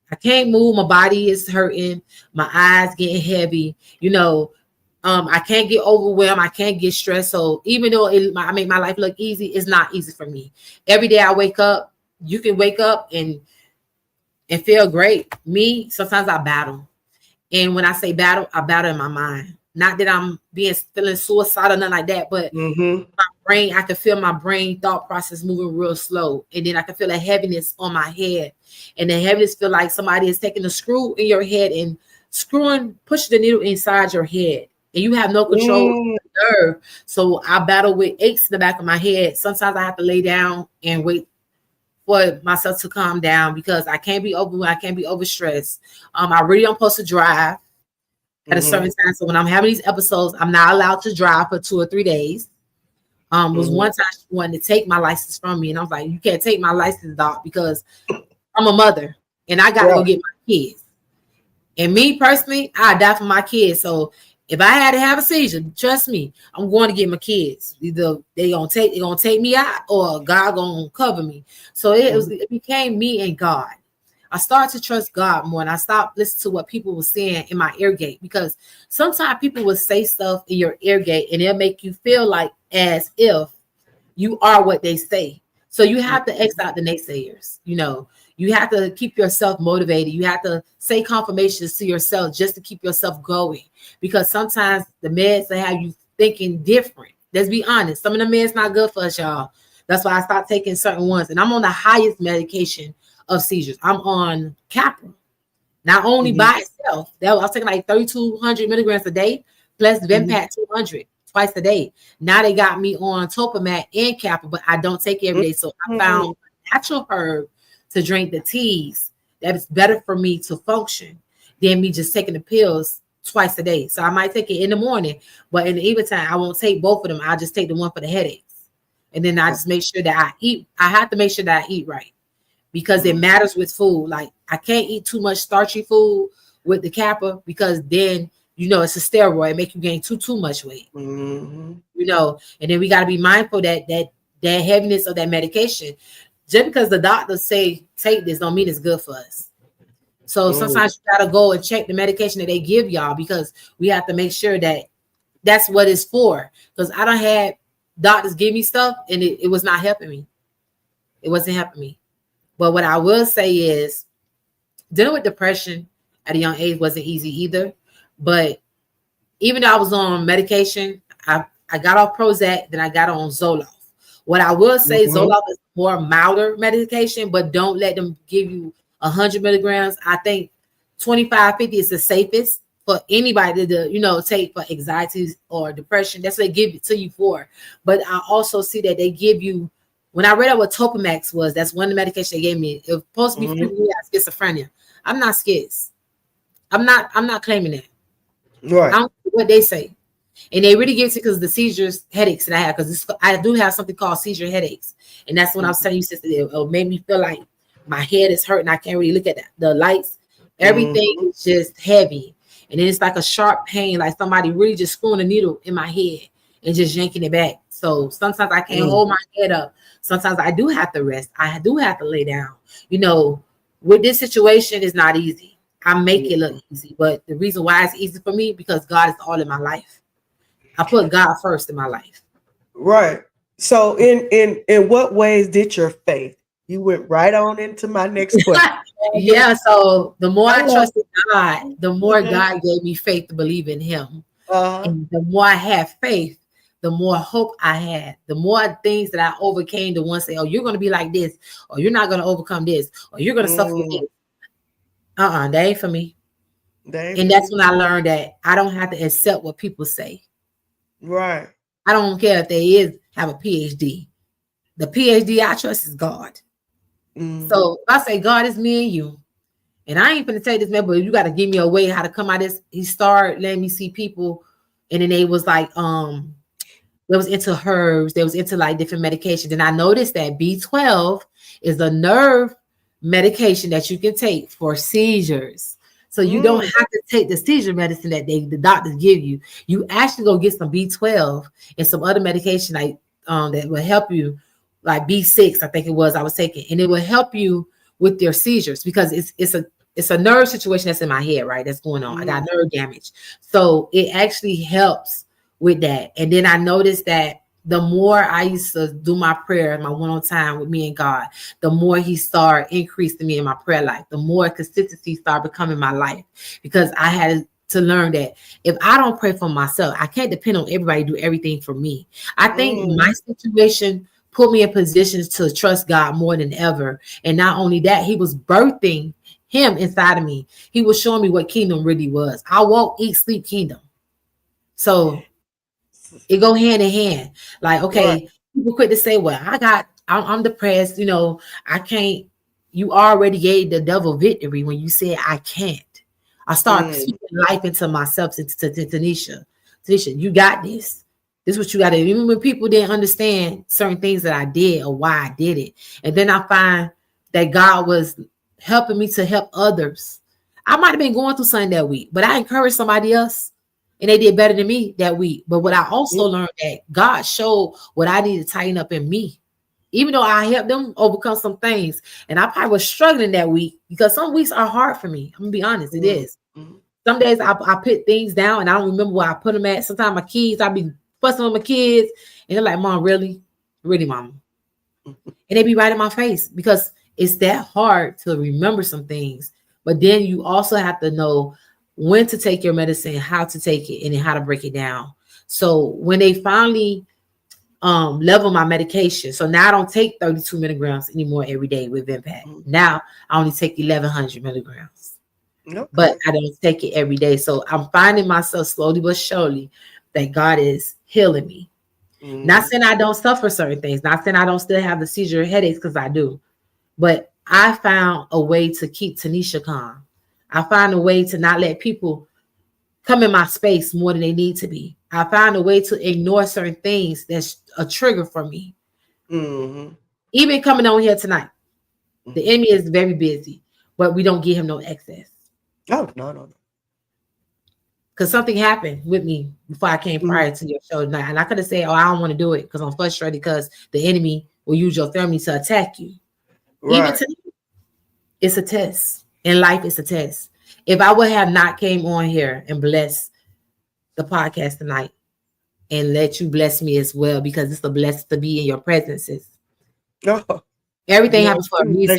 I can't move. My body is hurting. My eyes getting heavy. You know, I can't get overwhelmed. I can't get stressed. So even though I make my life look easy, it's not easy for me. Every day I wake up, you can wake up and feel great. Me, sometimes I battle. And when I say battle, I battle in my mind. Not that I'm feeling suicidal or nothing like that, but my brain, I can feel my brain thought process moving real slow. And then I can feel a heaviness on my head. And the heaviness feel like somebody is taking a screw in your head and pushing the needle inside your head. And you have no control of the nerve. So I battle with aches in the back of my head. Sometimes I have to lay down and wait for myself to calm down because I can't be overwhelmed. I can't be overstressed. I really don't supposed to drive at a certain time. So when I'm having these episodes, I'm not allowed to drive for 2 or 3 days. Was one time she wanted to take my license from me, and I was like, you can't take my license, doc, because I'm a mother and I gotta go get my kids. And me personally, I die for my kids. So if I had to have a seizure, trust me, I'm going to get my kids. Either they gonna take me out or God gonna cover me. So it became me and God. I started to trust God more, and I stopped listening to what people were saying in my ear gate, because sometimes people will say stuff in your ear gate and it'll make you feel like as if you are what they say. So you have to X out the naysayers. You have to keep yourself motivated. You have to say confirmations to yourself just to keep yourself going, because sometimes the meds will have you thinking different. Let's be honest. Some of the meds not good for us, y'all. That's why I stopped taking certain ones. And I'm on the highest medication of seizures. I'm on Capra. Not only by itself, I was taking like 3,200 milligrams a day, plus Vimpat 200 twice a day. Now they got me on Topomat and Capra, but I don't take it every day. So I found a natural herb to drink the teas that is better for me to function than me just taking the pills twice a day. So I might take it in the morning, but in the evening time, I won't take both of them. I'll just take the one for the headaches. And then I just make sure that I eat. I have to make sure that I eat right, because it matters with food. Like, I can't eat too much starchy food with the Kappa, because then, it's a steroid, it make you gain too much weight. And then we got to be mindful that heaviness of that medication, just because the doctors say take this don't mean it's good for us. So sometimes you got to go and check the medication that they give y'all, because we have to make sure that that's what it's for. Because I don't have doctors give me stuff and it was not helping me. It wasn't helping me. But what I will say is, dealing with depression at a young age wasn't easy either. But even though I was on medication, I got off Prozac, then I got on Zoloft. What I will say, Zoloft is more milder medication, but don't let them give you 100 milligrams. I think 25, 50 is the safest for anybody to, take for anxiety or depression. That's what they give it to you for. But I also see that they give you, when I read out what Topamax was, that's one of the medication they gave me. It was supposed to be for people who have schizophrenia. I'm not schiz. I'm not claiming that. Right. I don't know what they say. And they really give it because of the seizures, headaches that I have, because I do have something called seizure headaches. And that's when I was telling you, sister, it made me feel like my head is hurting. I can't really look at the lights. Everything is just heavy. And then it's like a sharp pain, like somebody really just screwing a needle in my head and just yanking it back. So sometimes I can't hold my head up. Sometimes I do have to rest. I do have to lay down. With this situation, it's not easy. I make it look easy. But the reason why it's easy for me, because God is all in my life. I put God first in my life. Right. So in what ways did your faith? You went right on into my next question. Yeah. So the more I trusted God, the more God gave me faith to believe in him. And the more I had faith, the more hope I had, the more things that I overcame. The ones say, oh, you're going to be like this, or you're not going to overcome this, or you're going to suffer with this. That ain't for me. And that's when I learned that I don't have to accept what people say. Right. I don't care if they have a PhD. The PhD I trust is God. So if I say, God, it's me and you, and I ain't gonna take this, man, but you got to give me a way how to come out of this. He started letting me see people, and then they was like, they was into herbs, they was into like different medications. And I noticed that B12 is a nerve medication that you can take for seizures. So you don't have to take the seizure medicine that the doctors give you. You actually go get some B12 and some other medication like that will help you, like B6, I think it was I was taking, and it will help you with your seizures, because it's a nerve situation that's in my head, right? That's going on. I got nerve damage. So it actually helps with that. And then I noticed that the more I used to do my prayer, my one-on time with me and God, the more he started increasing me in my prayer life, the more consistency started becoming my life, because I had to learn that if I don't pray for myself, I can't depend on everybody to do everything for me. I think my situation put me in positions to trust God more than ever. And not only that, he was birthing him inside of me. He was showing me what kingdom really was. I walk, eat, sleep kingdom. So it go hand in hand. Like, okay, people quick to say, well, I'm depressed. I can't. You already gave the devil victory when you said I can't. I started speaking life into myself, to Tanisha. Tanisha, you got this. This is what you got to do. Even when people didn't understand certain things that I did or why I did it. And then I find that God was helping me to help others. I might have been going through something that week, but I encouraged somebody else and they did better than me that week. But what I also learned, that God showed what I needed to tighten up in me, even though I helped them overcome some things, and I probably was struggling that week because some weeks are hard for me. I'm gonna be honest, it is. Some days I put things down and I don't remember where I put them at. Sometimes my kids, I be fussing with my kids, and they're like, "Mom, really, Mom?" And they be right in my face because it's that hard to remember some things. But then you also have to know when to take your medicine, how to take it, and then how to break it down. So when they finally level my medication, so now I don't take 32 milligrams anymore every day with Impact. Now I only take 1100 milligrams. Okay. But I don't take it every day. So I'm finding myself slowly but surely that God is healing me. Not saying I don't suffer certain things, not saying I don't still have the seizure headaches, because I do. But I found a way to keep Taniesha calm. I found a way to not let people come in my space more than they need to be. I found a way to ignore certain things that's a trigger for me. Even coming on here tonight, the enemy is very busy, but we don't give him no access. Oh, no. Because something happened with me before I came prior to your show tonight. And I could have said, I don't want to do it because I'm frustrated because the enemy will use your family to attack you. Right. Even tonight, it's a test. In life, it's a test. If I would have not came on here and blessed the podcast tonight and let you bless me as well, because it's a blessing to be in your presences. Everything happens for a reason.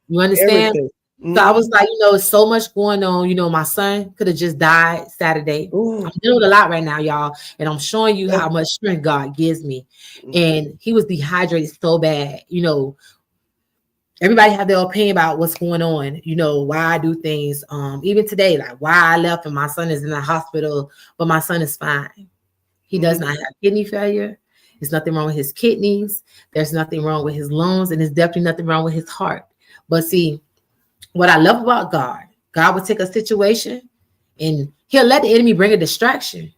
You understand? Everything. So I was like, it's so much going on. My son could have just died Saturday. I'm dealing with a lot right now, y'all. And I'm showing you how much strength God gives me. And he was dehydrated so bad. Everybody have their opinion about what's going on, why I do things. Even today, like why I left and my son is in the hospital, but my son is fine. He does not have kidney failure. There's nothing wrong with his kidneys. There's nothing wrong with his lungs. And there's definitely nothing wrong with his heart. But see, what I love about God will take a situation and he'll let the enemy bring a distraction,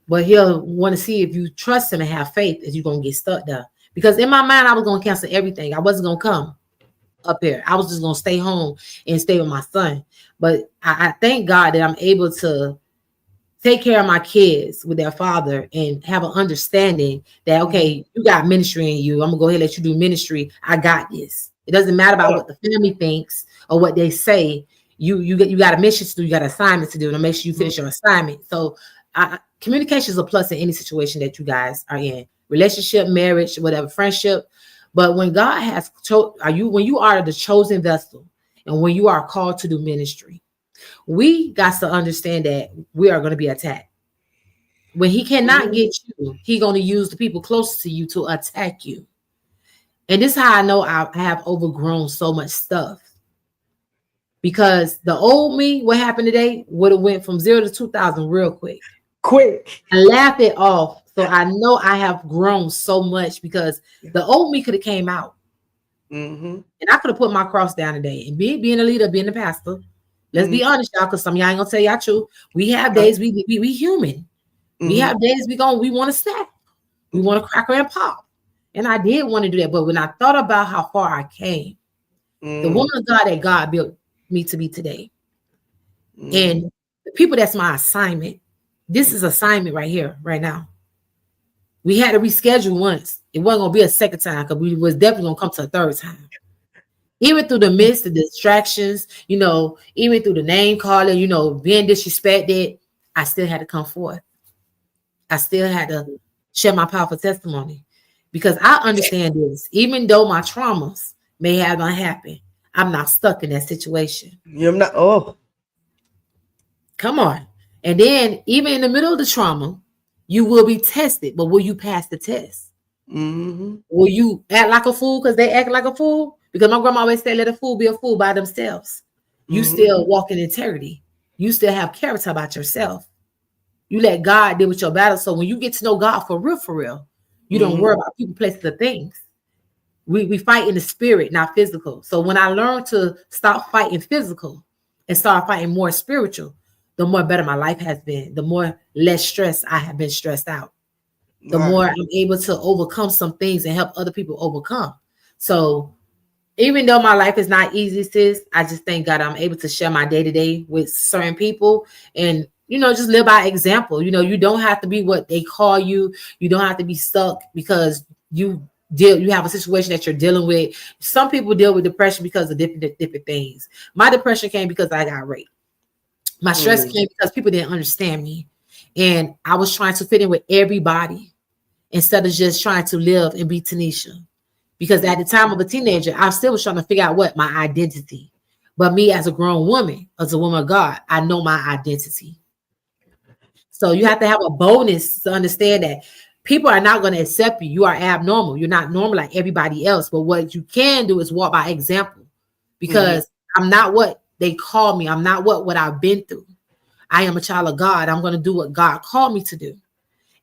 but he'll want to see if you trust him and have faith that you're going to get stuck there. Because in my mind, I was going to cancel everything. I wasn't going to come up here. I was just going to stay home and stay with my son. But I thank God that I'm able to take care of my kids with their father and have an understanding that, okay, you got ministry in you. I'm going to go ahead and let you do ministry. I got this. It doesn't matter about what the family thinks or what they say. You got a mission to do. You got an assignment to do, and make sure you finish your assignment. So communication is a plus in any situation that you guys are in, relationship, marriage, whatever, friendship. But when God has when you are the chosen vessel and when you are called to do ministry, we got to understand that we are going to be attacked. When he cannot get you, he's going to use the people closest to you to attack you. And this is how I know I have overgrown so much stuff. Because the old me, what happened today, would have went from 0 to 2,000 real quick. I laughed it off. So I know I have grown so much because the old me could have came out. And I could have put my cross down today. And being a leader, being a pastor, let's be honest, y'all, because some of y'all ain't going to tell y'all true. We have days we human. We have days we want to snap. We want to crack and pop. And I did want to do that. But when I thought about how far I came, the woman of God that God built me to be today, and the people that's my assignment, this is assignment right here, right now. We had to reschedule once. It wasn't going to be a second time because we was definitely going to come to a third time. Even through the midst of distractions, even through the name calling, being disrespected, I still had to come forth. I still had to share my powerful testimony. Because I understand this, even though my traumas may have not happened, I'm not stuck in that situation. You're not. Come on. And then even in the middle of the trauma, you will be tested, but will you pass the test? Will you act like a fool because they act like a fool? Because my grandma always said, let a fool be a fool by themselves. You still walk in integrity. You still have character about yourself. You let God deal with your battle. So when you get to know God for real, you don't worry about people, places, or things. We fight in the spirit, not physical. So when I learned to stop fighting physical and start fighting more spiritual, the more better my life has been, the more less stress I have been stressed out, the more I'm able to overcome some things and help other people overcome. So even though my life is not easy, sis, I just thank God I'm able to share my day-to-day with certain people and, just live by example. You don't have to be what they call you. You don't have to be stuck because you you have a situation that you're dealing with. Some people deal with depression because of different things. My depression came because I got raped. My stress came because people didn't understand me. And I was trying to fit in with everybody instead of just trying to live and be Tanisha. Because at the time of a teenager, I still was trying to figure out what my identity. But me as a grown woman, as a woman of God, I know my identity. So you have to have a boldness to understand that people are not going to accept you. You are abnormal. You're not normal like everybody else. But what you can do is walk by example, because I'm not what they call me. I'm not what I've been through. I am a child of God. I'm going to do what God called me to do.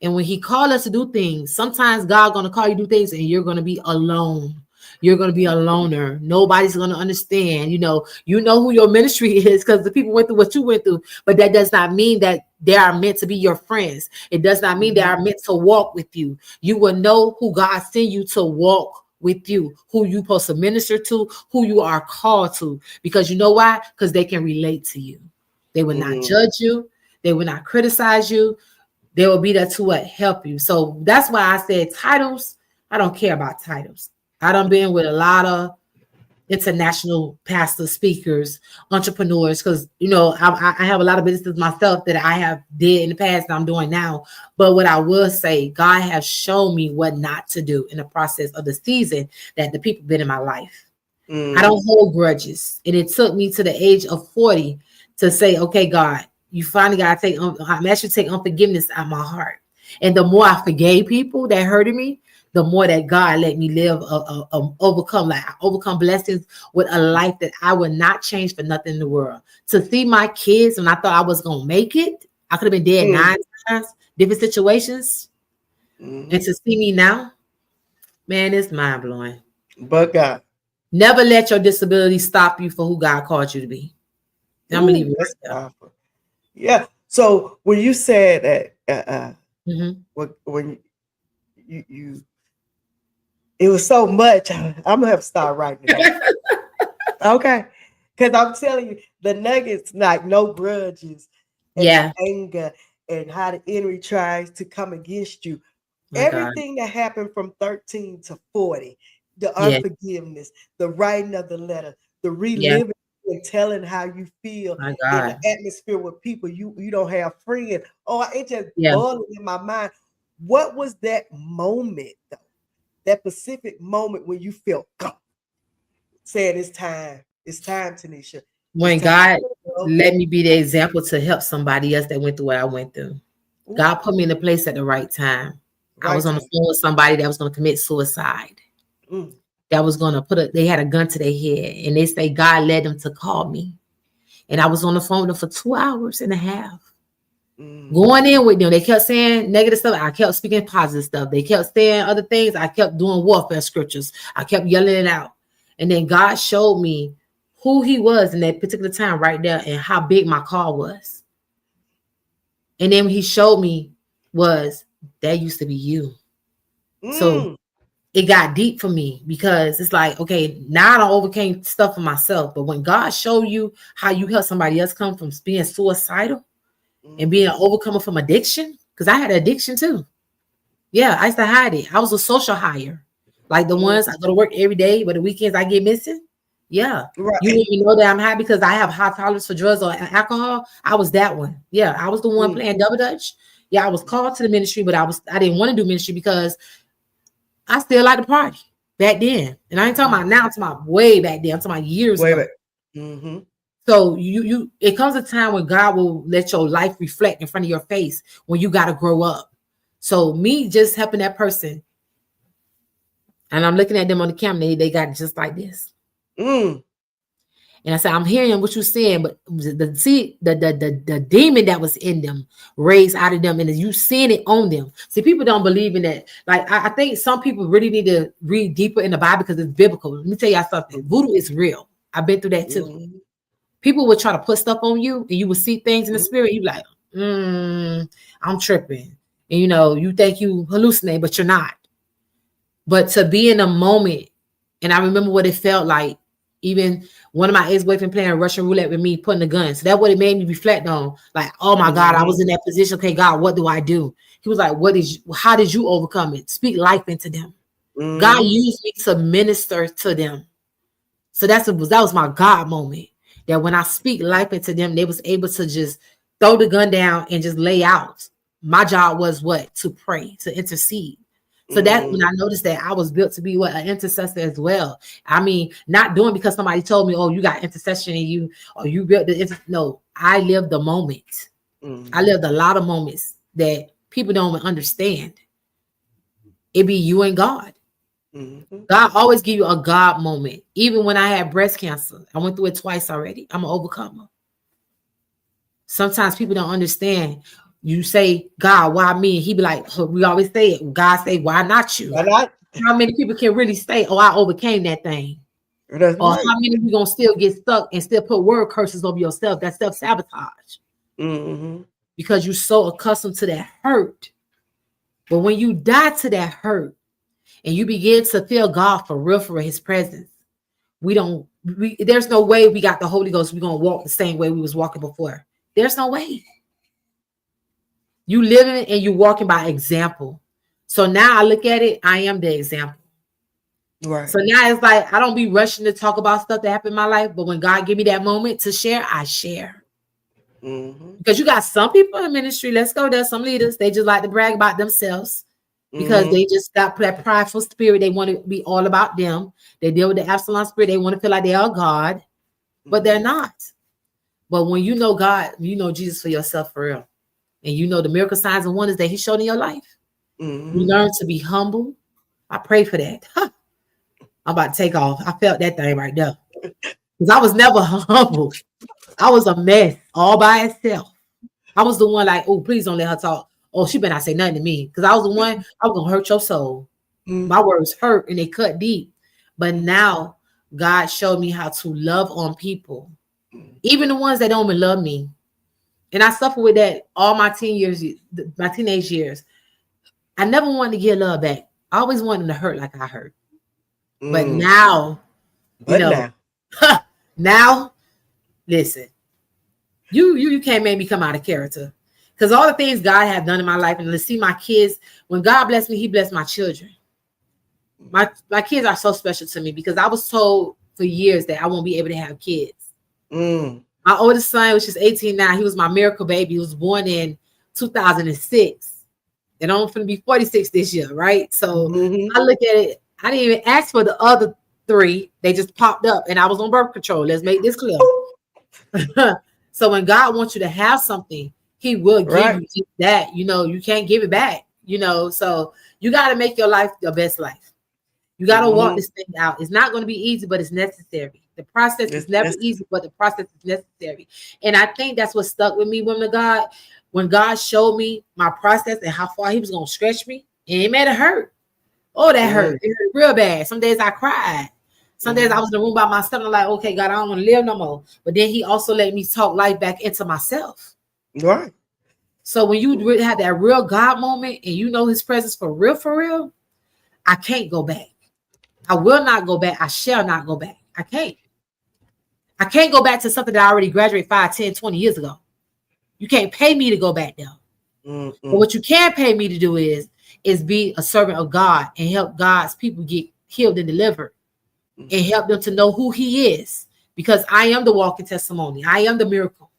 And when he called us to do things, sometimes God going to call you to do things and you're going to be alone. You're going to be a loner. Nobody's going to understand. You know who your ministry is because the people went through what you went through. But that does not mean that they are meant to be your friends. It does not mean they are meant to walk with you. You will know who God sent you to walk with you, who you supposed to minister to, who you are called to. Because you know why? Because they can relate to you. They will not judge you. They will not criticize you. They will be there to help you. So that's why I said titles. I don't care about titles. I done been with a lot of international pastors, speakers, entrepreneurs, because I have a lot of businesses myself that I have did in the past that I'm doing now. But what I will say, God has shown me what not to do in the process of the season that the people been in my life. I don't hold grudges. And it took me to the age of 40 to say, okay, God, you finally got to I'm actually take unforgiveness out of my heart. And the more I forgave people that hurted me, the more that God let me live, overcome blessings with a life that I would not change for nothing in the world. To see my kids when I thought I was going to make it, I could have been dead 9 times, different situations. And to see me now, man, it's mind blowing. But God, never let your disability stop you for who God called you to be. I'm going to leave you with that. Yeah. So when you said that, when you it was so much, I'm gonna have to start writing it down. Okay, because I'm telling you, the nuggets, like no grudges, and anger, and how the enemy tries to come against you. Everything that happened from 13 to 40, the unforgiveness, the writing of the letter, the reliving and telling how you feel in the atmosphere with people you don't have friends. Oh, it just boiling in my mind. What was that moment, though? That specific moment when you felt God saying it's time, Tanisha. When God let me be the example to help somebody else that went through what I went through. God put me in a place at the right time. I was on the phone with somebody that was going to commit suicide. That was going to they had a gun to their head. And they say God led them to call me. And I was on the phone with them for 2.5 hours. Going in with them. They kept saying negative stuff. I kept speaking positive stuff. They kept saying other things. I kept doing warfare scriptures. I kept yelling it out. And then God showed me who he was in that particular time right there and how big my call was. And then he showed me was that used to be you. So it got deep for me because it's like, okay, now I don't overcame stuff for myself. But when God showed you how you help somebody else come from being suicidal and being an overcomer from addiction, because I had addiction too. Yeah, I used to hide it. I was a social hire. Like the ones I go to work every day, but the weekends I get missing. Yeah. Right. You didn't even know that I'm high because I have high tolerance for drugs or alcohol. I was that one. Yeah, I was the one playing double dutch. Yeah, I was called to the ministry, but I didn't want to do ministry because I still like to party back then. And I ain't talking about now, I'm talking about way back then. I'm talking about years ago. So it comes a time when God will let your life reflect in front of your face when you got to grow up. So me just helping that person, and I'm looking at them on the camera, they got it just like this. And I said, I'm hearing what you're saying, but the demon that was in them raised out of them, and you seeing it on them. See, people don't believe in that. Like I think some people really need to read deeper in the Bible because it's biblical. Let me tell y'all something. Voodoo is real. I've been through that too. People would try to put stuff on you, and you would see things in the spirit. You like, I'm tripping. And you think you hallucinate, but you're not. But to be in a moment, and I remember what it felt like. Even one of my ex-boyfriend playing Russian roulette with me, putting the gun. So that's what it made me reflect on. Like, oh my God, I was in that position. Okay, God, what do I do? He was like, how did you overcome it? Speak life into them. God Mm-hmm. used me to minister to them. So that was my God moment. That when I speak life into them, they was able to just throw the gun down and just lay out. My job was what? To pray, to intercede. So that when I noticed that I was built to be what? An intercessor as well. I mean, not doing because somebody told me, oh, you got intercession in you, or you built the no, I lived the moment. I lived a lot of moments that people don't even understand. It be you and God. God always give you a God moment. Even when I had breast cancer, I went through it twice already. I'm an overcomer. Sometimes people don't understand. You say, God, why me? And he be like, we always say it. God say, why not you? Why not? How many people can really say, oh, I overcame that thing? That's Or right. how many of you gonna still get stuck and still put word curses over yourself? That's self-sabotage. Because you're so accustomed to that hurt. But when you die to that hurt and you begin to feel God for real, for his presence, there's no way we got the Holy Ghost. We're gonna walk the same way we was walking before. There's no way. You living and you walking by example. So now I look at it, I am the example. Right. So now it's like I don't be rushing to talk about stuff that happened in my life, but when God give me that moment to share, I share. Because you got some people in ministry, let's go there, some leaders, they just like to brag about themselves because they just got that prideful spirit. They want to be all about them. They deal with the Absalom spirit. They want to feel like they are God, but they're not. But when you know God, you know Jesus for yourself for real. And you know the miracle signs and wonders that he showed in your life. You learn to be humble. I pray for that. I'm about to take off. I felt that thing right there. Because I was never humble. I was a mess all by itself. I was the one like, oh, please don't let her talk. Oh, she better not say nothing to me. Because I was the one, I was going to hurt your soul. My words hurt and they cut deep. But now God showed me how to love on people. Even the ones that don't even love me. And I suffered with that all my my teenage years. I never wanted to get love back. I always wanted them to hurt like I hurt. But now, now, listen, you can't make me come out of character. Because all the things God have done in my life, and to see my kids, when God blessed me, he blessed my children. My kids are so special to me because I was told for years that I won't be able to have kids. My oldest son, which is 18 now, he was my miracle baby. He was born in 2006. And I'm going to be 46 this year, right? So I look at it. I didn't even ask for the other three. They just popped up and I was on birth control. Let's make this clear. So when God wants you to have something, he will give you just that. You know, you can't give it back. You know, so you got to make your life your best life. You got to walk this thing out. It's not going to be easy, but it's necessary. The process is never easy, but the process is necessary. And I think that's what stuck with me, women of God. When God showed me my process and how far he was going to stretch me, and it made it hurt. Oh, that hurt. It hurt real bad. Some days I cried. Some days I was in the room by myself and I'm like, okay, God, I don't want to live no more. But then he also let me talk life back into myself. Right. So when you really have that real God moment and you know his presence for real, I can't go back. I will not go back. I shall not go back. I can't go back to something that I already graduated 5, 10, 20 years ago. You can't pay me to go back there. But what you can pay me to do is be a servant of God and help God's people get healed and delivered and help them to know who he is, because I am the walking testimony. I am the miracle.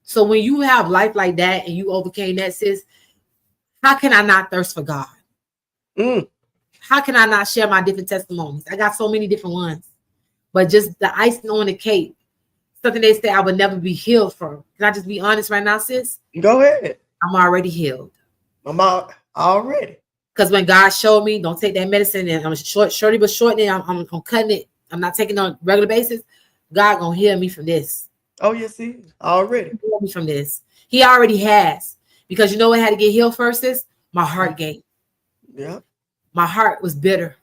So when you have life like that and you overcame that, sis, how can I not thirst for God? How can I not share my different testimonies? I got so many different ones, but just the icing on the cake, something they say I would never be healed from. Can I just be honest right now, sis? Go ahead. I'm already healed. I'm out already. Because when God showed me, don't take that medicine, and I'm shortly but shortening, I'm cutting it. I'm not taking it on a regular basis. God gonna heal me from this. Oh, yes, he is. Already. Heal me from this. He already has. Because you know what had to get healed first is my heart gate. Yeah. My heart was bitter.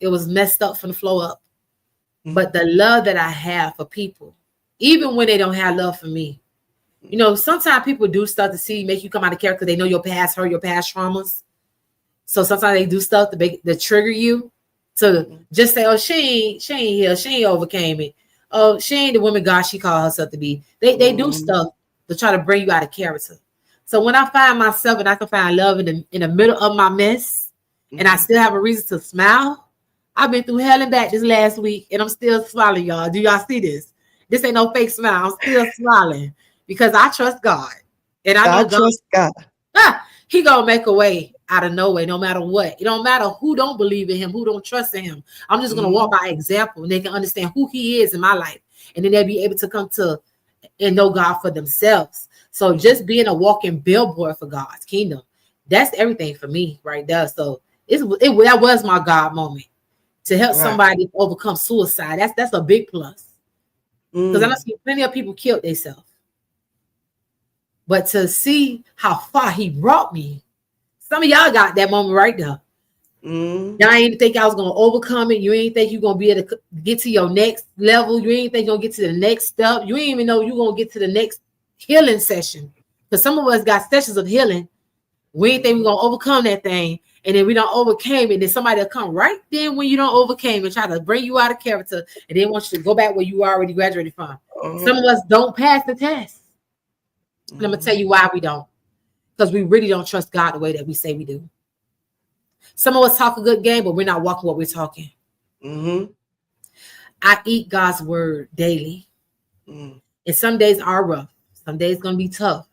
It was messed up from the flow up. But the love that I have for people, even when they don't have love for me, you know, sometimes people do stuff to make you come out of character. They know your past hurt, your past traumas. So sometimes they do stuff to trigger you to just say, oh, she ain't here. She ain't overcame it. Oh, she ain't the woman God she called herself to be. They do stuff to try to bring you out of character. So when I find myself and I can find love in the middle of my mess, and I still have a reason to smile. I've been through hell and back this last week, and I'm still smiling, y'all. Do y'all see this? This ain't no fake smile. I'm still smiling because I trust God. And I know trust God. He gonna make a way out of no way, no matter what. It don't matter who don't believe in him, who don't trust in him. I'm just gonna walk by example, and they can understand who he is in my life, and then they'll be able to come to and know God for themselves. So just being a walking billboard for God's kingdom, that's everything for me right there. So that was my God moment to help somebody overcome suicide. That's a big plus. Because I see plenty of people killed themselves. But to see how far he brought me, some of y'all got that moment right there. Y'all ain't think I was going to overcome it. You ain't think you're going to be able to get to your next level. You ain't think you're going to get to the next step. You ain't even know you're going to get to the next healing session. Because some of us got sessions of healing. We ain't think we're going to overcome that thing. And then we don't overcame it. And then somebody will come right then when you don't overcame and try to bring you out of character. And they want you to go back where you already graduated from. Some of us don't pass the test. And I'm going to tell you why we don't. Because we really don't trust God the way that we say we do. Some of us talk a good game, but we're not walking what we're talking. I eat God's word daily. And some days are rough. Some days going to be tough.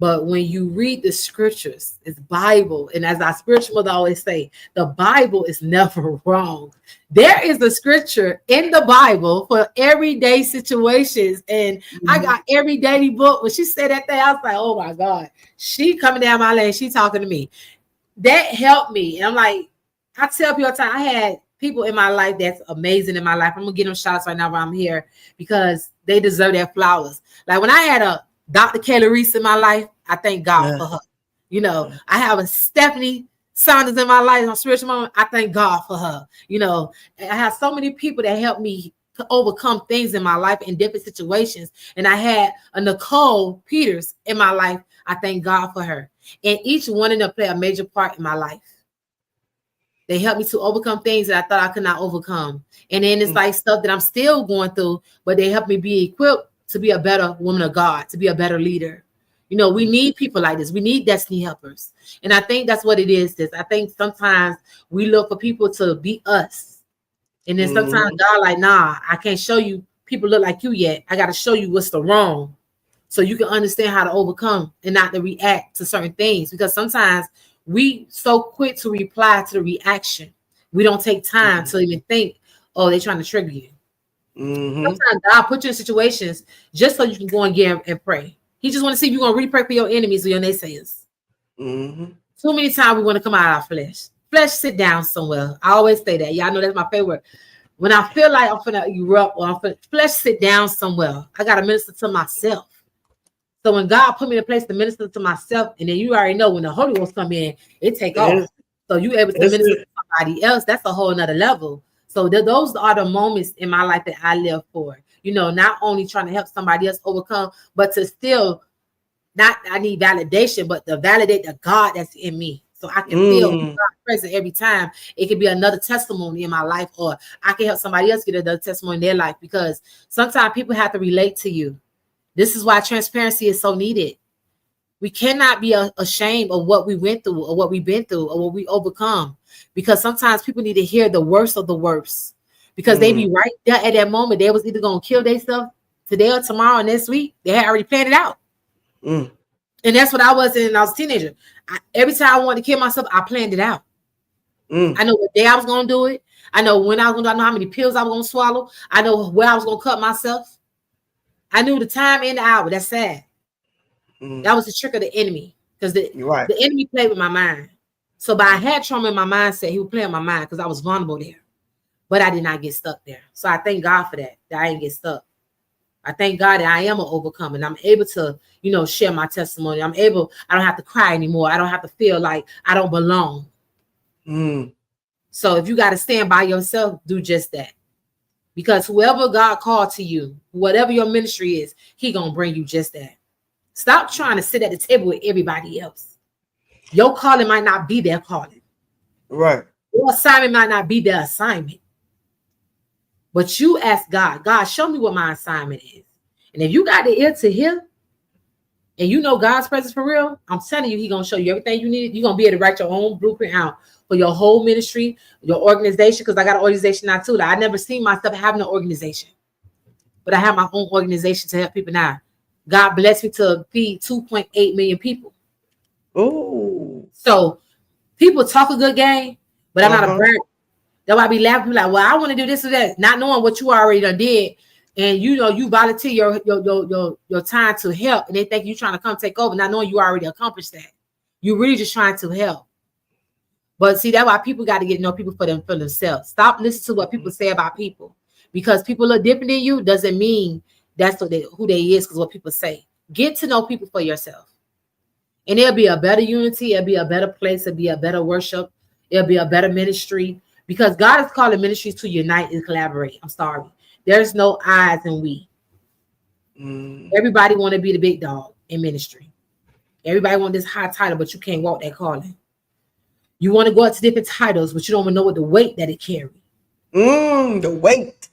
But when you read the scriptures, it's Bible. And as our spiritual mother always say, the Bible is never wrong. There is a scripture in the Bible for everyday situations. And I got every daily book. When she said that thing, I was like, oh my God, she coming down my lane. She talking to me. That helped me. And I'm like, I tell people all the time, I had people in my life that's amazing in my life. I'm going to get them shots right now while I'm here because they deserve their flowers. Like when I had a Dr. Kelly Reese in my life, I thank God for her. You know, I have a Stephanie Saunders in my life, my spiritual mom. I thank God for her. You know, I have so many people that help me to overcome things in my life in different situations. And I had a Nicole Peters in my life. I thank God for her. And each one of them play a major part in my life. They helped me to overcome things that I thought I could not overcome. And then it's like stuff that I'm still going through, but they help me be equipped to be a better woman of God, to be a better leader. You know, we need people like this. We need destiny helpers. And I think that's what it is. I think sometimes we look for people to be us. And then sometimes God like, nah, I can't show you people look like you yet. I got to show you what's the wrong so you can understand how to overcome and not to react to certain things. Because sometimes we so quick to reply to the reaction. We don't take time to even think, oh, they're trying to trigger you. Sometimes God put you in situations just so you can go and get and pray. He just want to see if you're going to really pray for your enemies or your naysayers. Too many times we want to come out of our flesh. Flesh, sit down somewhere. I always say that. Y'all know that's my favorite. When I feel like I'm finna erupt or flesh, sit down somewhere. I got to minister to myself. So when God put me in a place to minister to myself, and then you already know when the Holy Ghost come in, it take off. So you able to minister to somebody else. That's a whole nother level. So those are the moments in my life that I live for. You know, not only trying to help somebody else overcome, but to still I need validation, but to validate the God that's in me. So I can feel God present every time. It could be another testimony in my life, or I can help somebody else get another testimony in their life, because sometimes people have to relate to you. This is why transparency is so needed. We cannot be ashamed of what we went through or what we've been through or what we overcome, because sometimes people need to hear the worst of the worst, because they be right there at that moment. They was either going to kill themselves today or tomorrow or next week. They had already planned it out. And that's what I was in when I was a teenager. Every time I wanted to kill myself, I planned it out. I know what day I was going to do it. I know when I was going to do it. I know how many pills I was going to swallow. I know where I was going to cut myself. I knew the time and the hour. That's sad. That was the trick of the enemy, because the enemy played with my mind. So by I had trauma in my mindset, he would play with my mind because I was vulnerable there. But I did not get stuck there. So I thank God for that I didn't get stuck. I thank God that I am an overcomer, and I'm able to, you know, share my testimony. I don't have to cry anymore. I don't have to feel like I don't belong. So if you got to stand by yourself, do just that. Because whoever God called to you, whatever your ministry is, he going to bring you just that. Stop trying to sit at the table with everybody else. Your calling might not be their calling. Right. Your assignment might not be their assignment. But you ask God, God, show me what my assignment is. And if you got the ear to hear, and you know God's presence for real, I'm telling you, he's going to show you everything you need. You're going to be able to write your own blueprint out for your whole ministry, your organization, because I got an organization now too. Like, I never seen myself having an organization, but I have my own organization to help people now. God blessed me to feed 2.8 million people. Oh. So people talk a good game, but I'm not a Uh-huh. bird. That's why I be laughing like, well, I want to do this or that, not knowing what you already done did. And you know, you volunteer your time to help, and they think you trying to come take over, not knowing you already accomplished that. You're really just trying to help. But see, that's why people got to get to know people for themselves. Stop listening to what people say about people. Because people are different than you doesn't mean that's who they is, because what people say. Get to know people for yourself. And it'll be a better unity, it'll be a better place, it'll be a better worship, it'll be a better ministry. Because God is calling ministries to unite and collaborate. I'm sorry. There's no I's and we. Everybody want to be the big dog in ministry. Everybody want this high title, but you can't walk that calling. You want to go up to different titles, but you don't even know what the weight that it carries. The weight.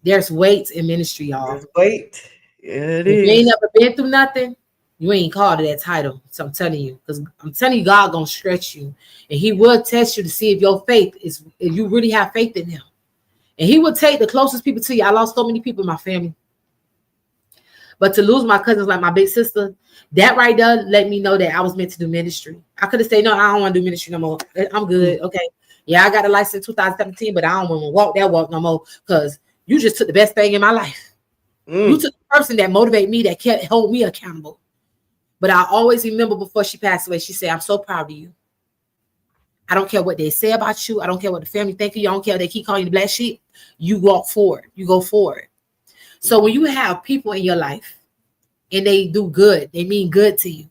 There's weights in ministry, y'all. There's weight. Yeah, it if is. you ain't never been through nothing, you ain't called to that title. So I'm telling you, because I'm telling you, God gonna stretch you, and He will test you to see if your faith is, if you really have faith in Him. And He will take the closest people to you. I lost so many people in my family, but to lose my cousins like my big sister, that right there let me know that I was meant to do ministry. I could have said, no, I don't want to do ministry no more. I'm good. Okay. Yeah, I got a license in 2017, but I don't want to walk that walk no more, because you just took the best thing in my life. You took the person that motivated me, that kept hold me accountable. But I always remember before she passed away, she said, I'm so proud of you. I don't care what they say about you. I don't care what the family think of you. I don't care if they keep calling you the black sheep. You walk forward. You go forward. So when you have people in your life and they do good, they mean good to you.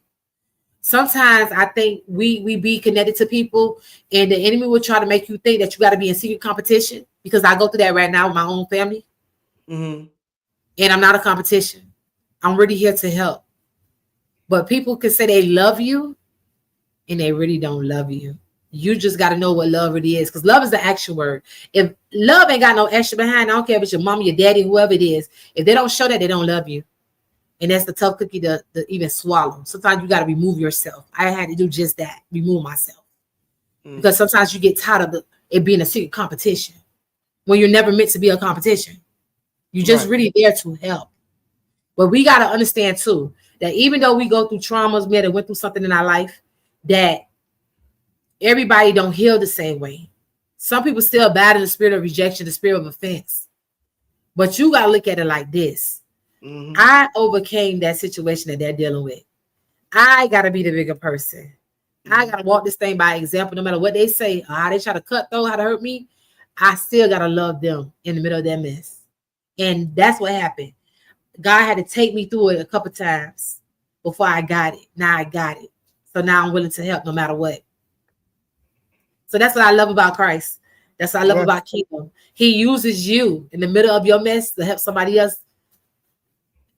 Sometimes I think we be connected to people, and the enemy will try to make you think that you got to be in secret competition, because I go through that right now with my own family. And I'm not a competition. I'm really here to help. But people can say they love you, and they really don't love you. You just got to know what love really is, because love is the action word. If love ain't got no action behind, I don't care if it's your mama, your daddy, whoever it is. If they don't show that, they don't love you. And that's the tough cookie to even swallow. Sometimes you got to remove yourself. I had to do just that, remove myself. Because sometimes you get tired of it being a secret competition when you're never meant to be a competition. You're just really there to help. But we got to understand too, that even though we go through traumas, we had went through something in our life, that everybody don't heal the same way. Some people still battle the spirit of rejection, the spirit of offense. But you got to look at it like this. I overcame that situation that they're dealing with. I got to be the bigger person. I got to walk this thing by example, no matter what they say, or how they try to cut through, how to hurt me. I still got to love them in the middle of that mess. And that's what happened. God had to take me through it a couple times before I got it. Now I got it. So now I'm willing to help no matter what. So that's what I love about Christ. That's what I love about Kingdom. He uses you in the middle of your mess to help somebody else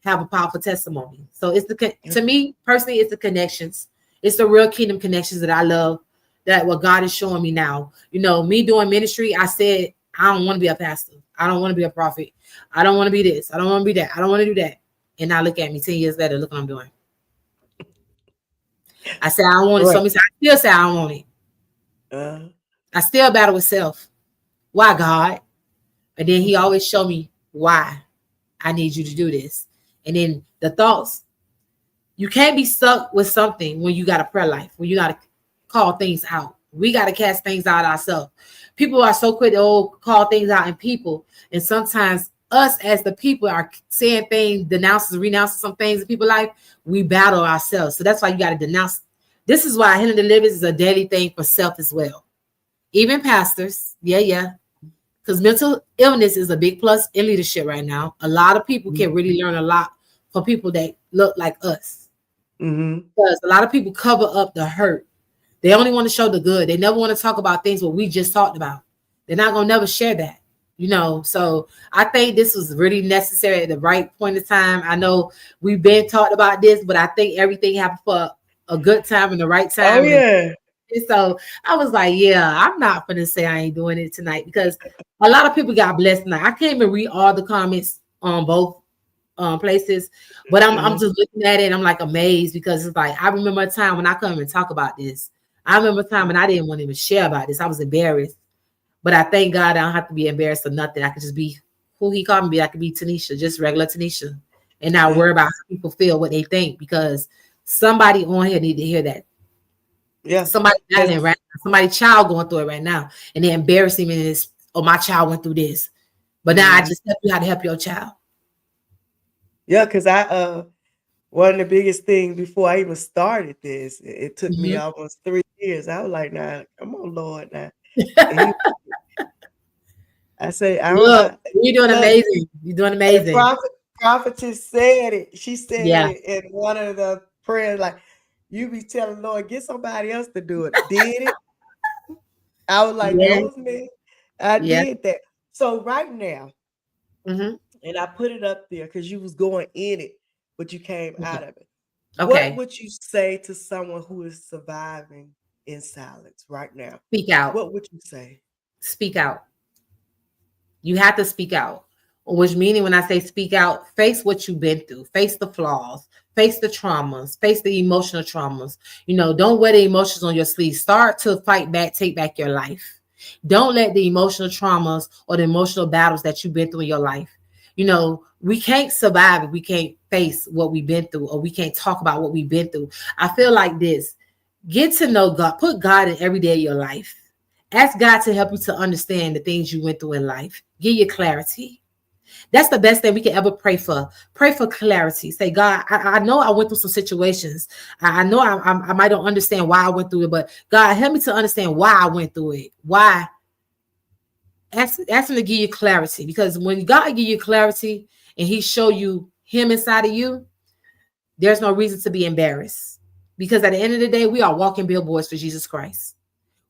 have a powerful testimony. So it's to me personally, it's the connections. It's the real kingdom connections that I love, that what God is showing me now. You know, me doing ministry, I said, I don't want to be a pastor. I don't want to be a prophet. I don't want to be this. I don't want to be that. I don't want to do that. And now look at me 10 years later, look what I'm doing. I said, I don't want it. So I still say I don't want it. I still battle with self. Why, God? And then He always showed me why I need you to do this. And then the thoughts, you can't be stuck with something when you got a prayer life, when you got to call things out. We got to cast things out ourselves. People are so quick to call things out in people. And sometimes us as the people are saying things, renouncing some things in people's life. We battle ourselves. So that's why you got to denounce. This is why healing deliverance is a daily thing for self as well. Even pastors. Yeah. Because mental illness is a big plus in leadership right now. A lot of people can really learn a lot from people that look like us. Because a lot of people cover up the hurt. They only want to show the good. They never want to talk about things what we just talked about. They're not going to never share that, you know. So I think this was really necessary at the right point of time. I know we've been talked about this, but I think everything happened for a good time and the right time. Oh, yeah. And so I was like, yeah, I'm not going to say I ain't doing it tonight, because a lot of people got blessed tonight. I can't even read all the comments on both places, but I'm just looking at it and I'm like amazed, because it's like, I remember a time when I couldn't even talk about this. I remember a time when I didn't want to even share about this. I was embarrassed. But I thank God I don't have to be embarrassed or nothing. I could just be who he called me to be. I could be Tanisha, just regular Tanisha. And not Yeah. worry about how people feel, what they think, because somebody on here need to hear that. Yeah. Somebody dying right now, somebody child going through it right now, and they're embarrassing me in this. Oh, my child went through this. But now I just help you how to help your child. Yeah, because one of the biggest things before I even started this, it took me almost 3 years. I was like, nah, come on, Lord, now. And I say, Look, you're doing look, amazing. You're doing and amazing. prophetess said it. She said Yeah. it in one of the prayers, like, you be telling Lord, get somebody else to do it. Did it? I was like, that Yeah. was me. I Yeah. did that. So right now, Mm-hmm. and I put it up there because you was going in it, but you came out of it. What Okay. would you say to someone who is surviving in silence right now? Speak out. What would you say? Speak out. You have to speak out. Which meaning when I say speak out, face what you've been through, face the flaws, face the traumas, face the emotional traumas. Don't wear the emotions on your sleeve. Start to fight back, take back your life. Don't let the emotional traumas or the emotional battles that you've been through in your life. We can't survive if we can't face what we've been through, or we can't talk about what we've been through. I feel like this. Get to know God. Put God in every day of your life. Ask God to help you to understand the things you went through in life. Give you clarity. That's the best thing we can ever pray for. Pray for clarity. Say, God, I know I went through some situations. I know I might don't understand why I went through it, but God, help me to understand why I went through it. Why? Ask him to give you clarity, because when God give you clarity and he show you him inside of you, there's no reason to be embarrassed, because at the end of the day, we are walking billboards for Jesus Christ.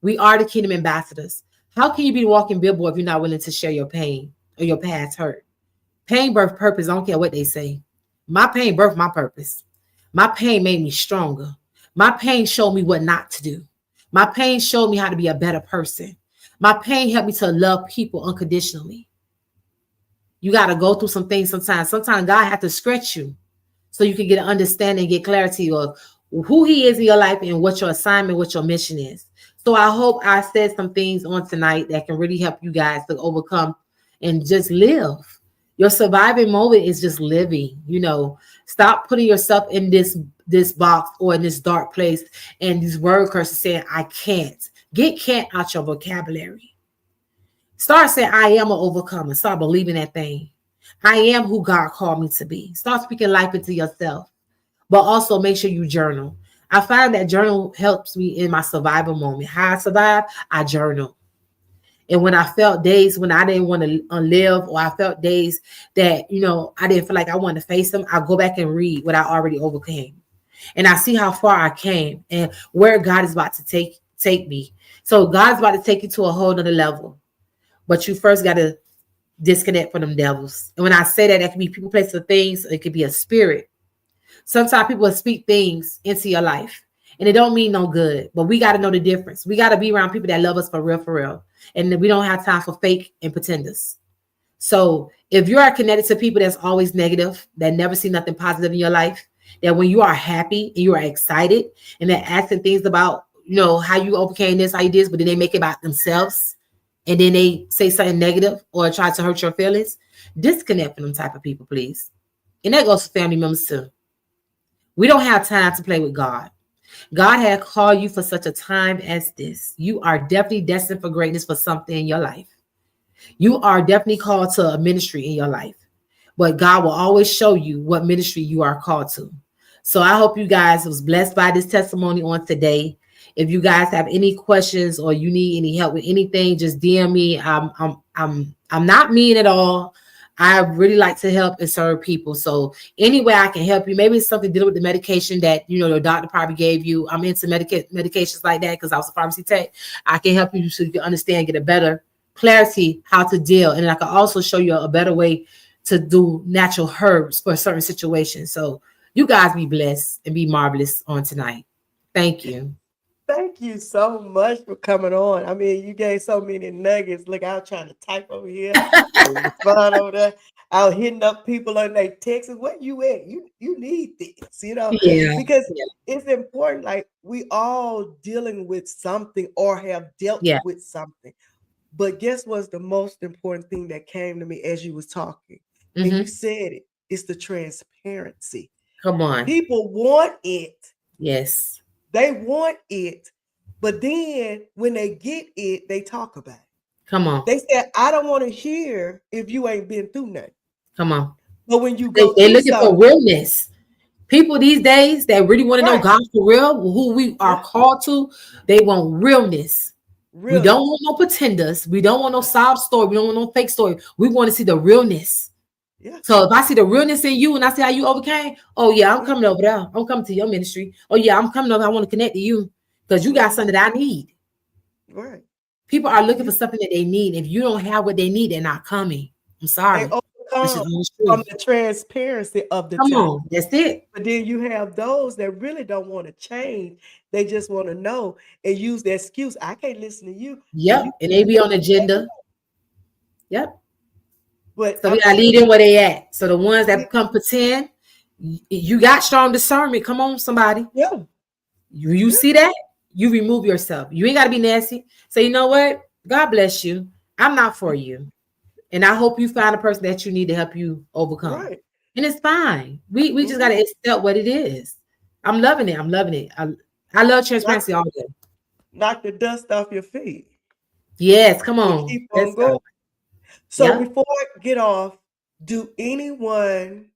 We are the kingdom ambassadors. How can you be walking billboard if you're not willing to share your pain or your past hurt? Pain birth purpose. I don't care what they say. My pain birthed my purpose. My pain made me stronger. My pain showed me what not to do. My pain showed me how to be a better person. My pain helped me to love people unconditionally. You got to go through some things sometimes. Sometimes God has to stretch you so you can get an understanding, get clarity of who he is in your life and what your assignment, what your mission is. So I hope I said some things on tonight that can really help you guys to overcome and just live. Your surviving moment is just living. Stop putting yourself in this box or in this dark place and these word curses saying, I can't. Get can't out your vocabulary. Start saying, I am an overcomer. Start believing that thing. I am who God called me to be. Start speaking life into yourself. But also make sure you journal. I find that journal helps me in my survival moment. How I survive, I journal. And when I felt days when I didn't want to live, or I felt days that, I didn't feel like I wanted to face them, I go back and read what I already overcame. And I see how far I came and where God is about to take me. So God's about to take you to a whole nother level. But you first got to disconnect from them devils. And when I say that, that can be people, places, or things. It could be a spirit. Sometimes people will speak things into your life and it don't mean no good, but we got to know the difference. We got to be around people that love us for real. And we don't have time for fake and pretenders. So if you are connected to people that's always negative, that never see nothing positive in your life, that when you are happy and you are excited and they're asking things about, how you overcame this, how you did this, but then they make it about themselves and then they say something negative or try to hurt your feelings, disconnect from them type of people, please. And that goes for family members too. We don't have time to play with God. God had called you for such a time as this. You are definitely destined for greatness for something in your life. You are definitely called to a ministry in your life. But God will always show you what ministry you are called to. So I hope you guys was blessed by this testimony on today. If you guys have any questions or you need any help with anything, just DM me. I'm not mean at all. I really like to help and serve people. So any way I can help you, maybe it's something dealing with the medication that your doctor probably gave you. I'm into medications like that because I was a pharmacy tech. I can help you so you can understand, get a better clarity how to deal, and I can also show you a better way to do natural herbs for certain situations. So you guys be blessed and be marvelous on tonight. Thank you. Thank you so much for coming on. I mean, you gave so many nuggets. Look, I was trying to type over here and respond over there. out hitting up people on their texts. Where you at? You need this, Yeah. because Yeah. it's important. Like we all dealing with something or have dealt Yeah. with something. But guess what's the most important thing that came to me as you was talking? And you said it. It's the transparency. Come on. People want it. Yes. They want it. But then when they get it, they talk about it. Come on. They said, I don't want to hear if you ain't been through nothing. Come on. But when you They, go they're through looking for something, realness. People these days that really want to know right? God for real, who we are Yeah, called to, they want realness. We don't realness. want no pretenders. We don't want no sob story. We don't want no fake story. We want to see the realness. Yeah, So if I see the realness in you and I see how you overcame, oh yeah, I'm right, coming over there. I'm coming to your ministry. Oh yeah, I'm coming over. I want to connect to you because you got something that I need. right. People are looking You, for something that they need. If you don't have what they need, they're not coming. I'm they sorry. That's overcome just honest from truth. the transparency of the Come child. on. That's it. But then you have those that really don't want to change. They just want to know and use the excuse. I can't listen to you because Yep. And they be on agenda. Yep. But So we I'm gotta telling lead in where they at. So the ones you, that come pretend, you got strong discernment. Come on, somebody. yeah, You yeah, see that? You remove yourself. You ain't gotta be nasty. Say, you know what? God bless you. I'm not for you. And I hope you find a person that you need to help you overcome. right. And it's fine. We just Mm-hmm. gotta accept what it is. I'm loving it. I'm loving it. I love Knock, transparency all day. knock the dust off your feet Yes, come and on. keep on Let's go. going. So Yep. before I get off, do anyone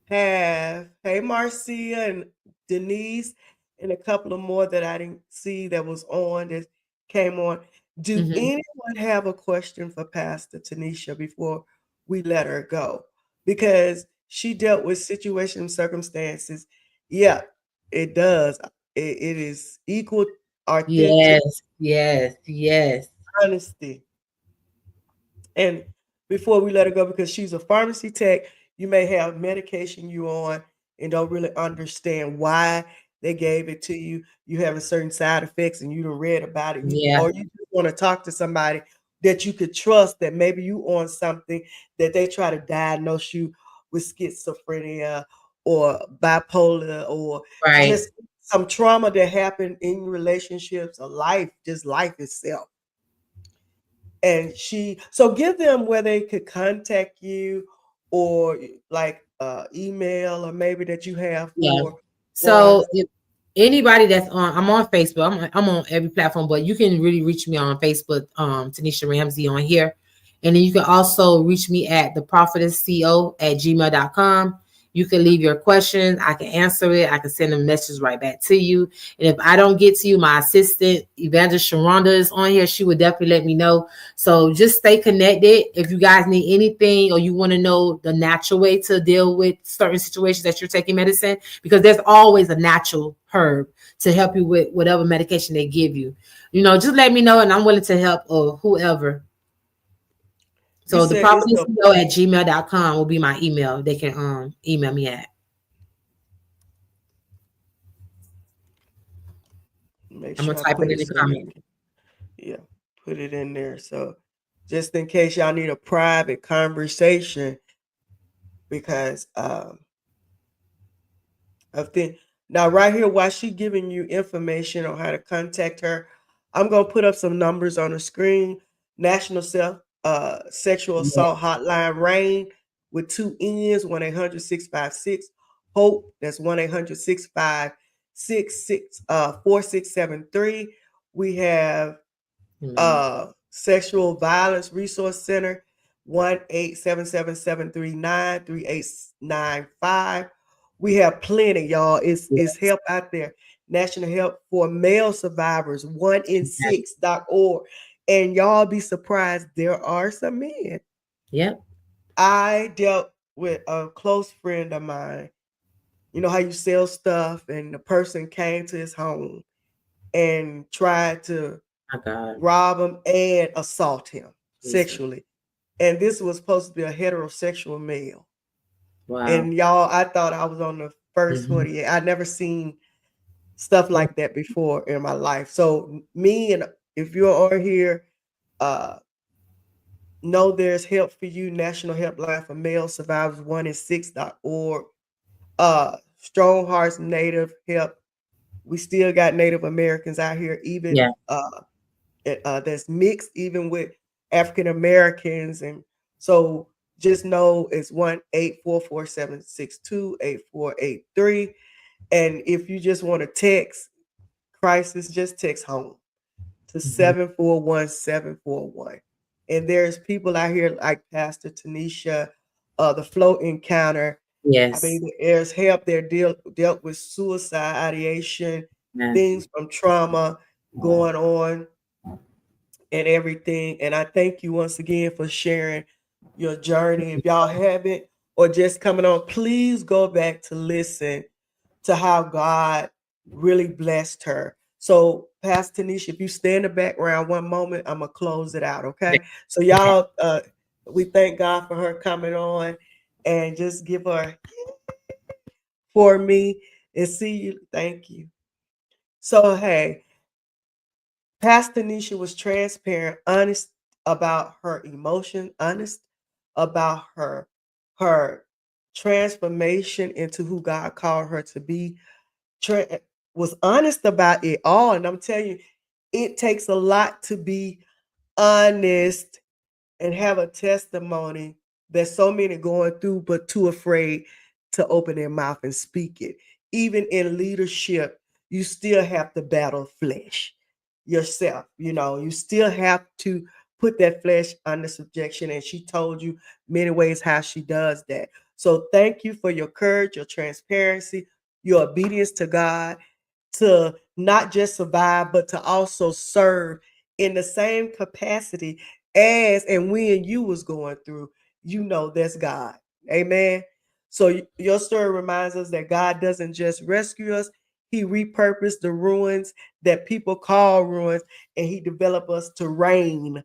have, hey, Marcia and Denise, and a couple of more that I didn't see that was on, that came on. Do Mhm. anyone have a question for Pastor Taniesha before we let her go? Because she dealt with situation circumstances. Yeah, it does. It is equal, authentic Yes, yes, yes. honesty. And before we let her go, because she's a pharmacy tech, you may have medication you on and don't really understand why they gave it to you. You having certain side effects and you done read about it, Yeah, or you just want to talk to somebody that you could trust that maybe you on something that they try to diagnose you with schizophrenia or bipolar or right. just some trauma that happened in relationships or life, just life itself. And so give them where they could contact you, or like email, or maybe that you have Yeah. for So ones. if anybody that's on, I'm on Facebook. I'm on every platform, but you can really reach me on Facebook, Tanisha Ramsey on here. And then you can also reach me at the prophetessco@gmail.com. You can leave your questions. I can answer it. I can send a message right back to you. And if I don't get to you, my assistant, Evangelist Sharonda, is on here. She would definitely let me know. So just stay connected. If you guys need anything or you want to know the natural way to deal with certain situations that you're taking medicine, because there's always a natural herb to help you with whatever medication they give you. Just let me know and I'm willing to help or whoever. You So the said it's a, prophetessco@gmail.com will be my email. They can email me at. make I'm gonna sure I type it put in it the so you comment. can, yeah, put it in there. So just in case y'all need a private conversation, because of the now right here, while she giving you information on how to contact her, I'm gonna put up some numbers on the screen. National Sexual Yeah. Assault Hotline, RAINN, with two N's, 1-800-656 HOPE. That's 1-800-656 4673. We have Amen. Sexual Violence Resource Center, 1-877-739-3895. We have plenty, y'all. It's Yes. help out there. National Help for Male Survivors, Yes. 1in6.org. And y'all be surprised, there are some men. Yep. I dealt with a close friend of mine. You know how you sell stuff, and the person came to his home and tried to My God. rob him and assault him Jesus. sexually. And this was supposed to be a heterosexual male. Wow. And y'all, I thought I was on the first Mhm. 48. I'd never seen stuff Yep. like that before in my life. So me, and if you're on here, uh, Know there's help for you. National Helpline for Male Survivors 1 and 6.org. StrongHearts Native Help. We still got Native Americans out here, even Yeah. that's mixed, even with African Americans. And so just know it's 1-844-762-8483. And if you just want to text crisis, just text home to Mhm. 741-741. And there's people out here like Pastor Taniesha, the Flow Encounter. I Yes. mean, there's help. They're dealt with suicide, ideation, Yeah. things from trauma going on and everything. And I thank you once again for sharing your journey. If y'all haven't or just coming on, please go back to listen to how God really blessed her. So, Pastor Tanisha, if you stay in the background one moment, I'm gonna close it out. Okay. So Okay. y'all, we thank God for her coming on, and just give her for me and see you. Thank you. So hey, Pastor Nisha was transparent, honest about her emotion, honest about her transformation into who God called her to be. Was honest about it all, and I'm telling you, it takes a lot to be honest and have a testimony that so many going through but too afraid to open their mouth and speak it. Even in leadership, you still have to battle flesh yourself. You still have to put that flesh under subjection. And she told you many ways how she does that. So thank you for your courage, your transparency, your obedience to God, to not just survive, but to also serve in the same capacity as and when you was going through. That's God. Amen. So your story reminds us that God doesn't just rescue us, he repurposed the ruins that people call ruins, and he developed us to reign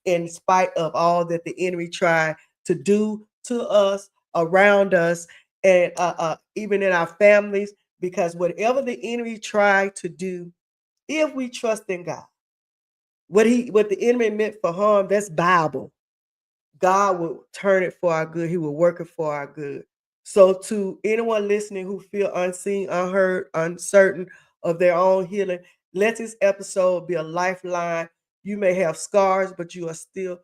in spite of all that the enemy tried to do to us, around us, and even in our families. Because whatever the enemy tried to do, if we trust in God, what the enemy meant for harm, that's Bible. God will turn it for our good. He will work it for our good. So to anyone listening who feel unseen, unheard, uncertain of their own healing, let this episode be a lifeline. You may have scars, but you still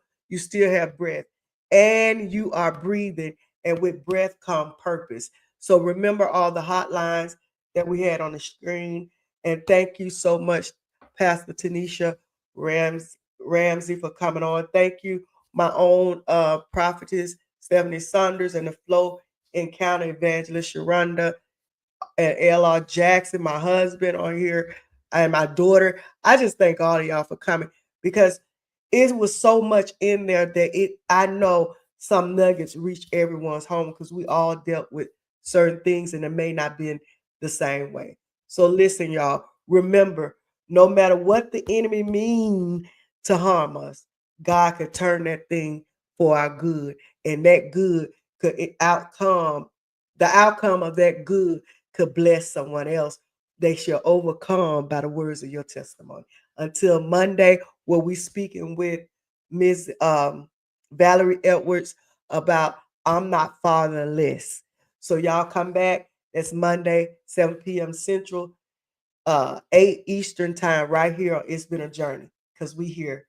have breath. And you are breathing. And with breath come purpose. So remember all the hotlines that we had on the screen. And thank you so much, Pastor Tanisha Ramsey, for coming on. Thank you, my own prophetess Stephanie Saunders, and the Flow Encounter Evangelist Sharonda and L.R. Jackson, my husband on here, and my daughter. I just thank all of y'all for coming, because it was so much in there that I know some nuggets reach everyone's home, because we all dealt with certain things and it may not been the same way. So listen, y'all, remember, no matter what the enemy mean to harm us, God could turn that thing for our good, and that good could the outcome of that good could bless someone else. They shall overcome by the words of your testimony. Until Monday, where we speaking with Ms. Valerie Edwards about I'm Not Fatherless. So y'all come back. It's Monday, 7 p.m. Central, 8 Eastern time, right here on It's Been a Journey, because we here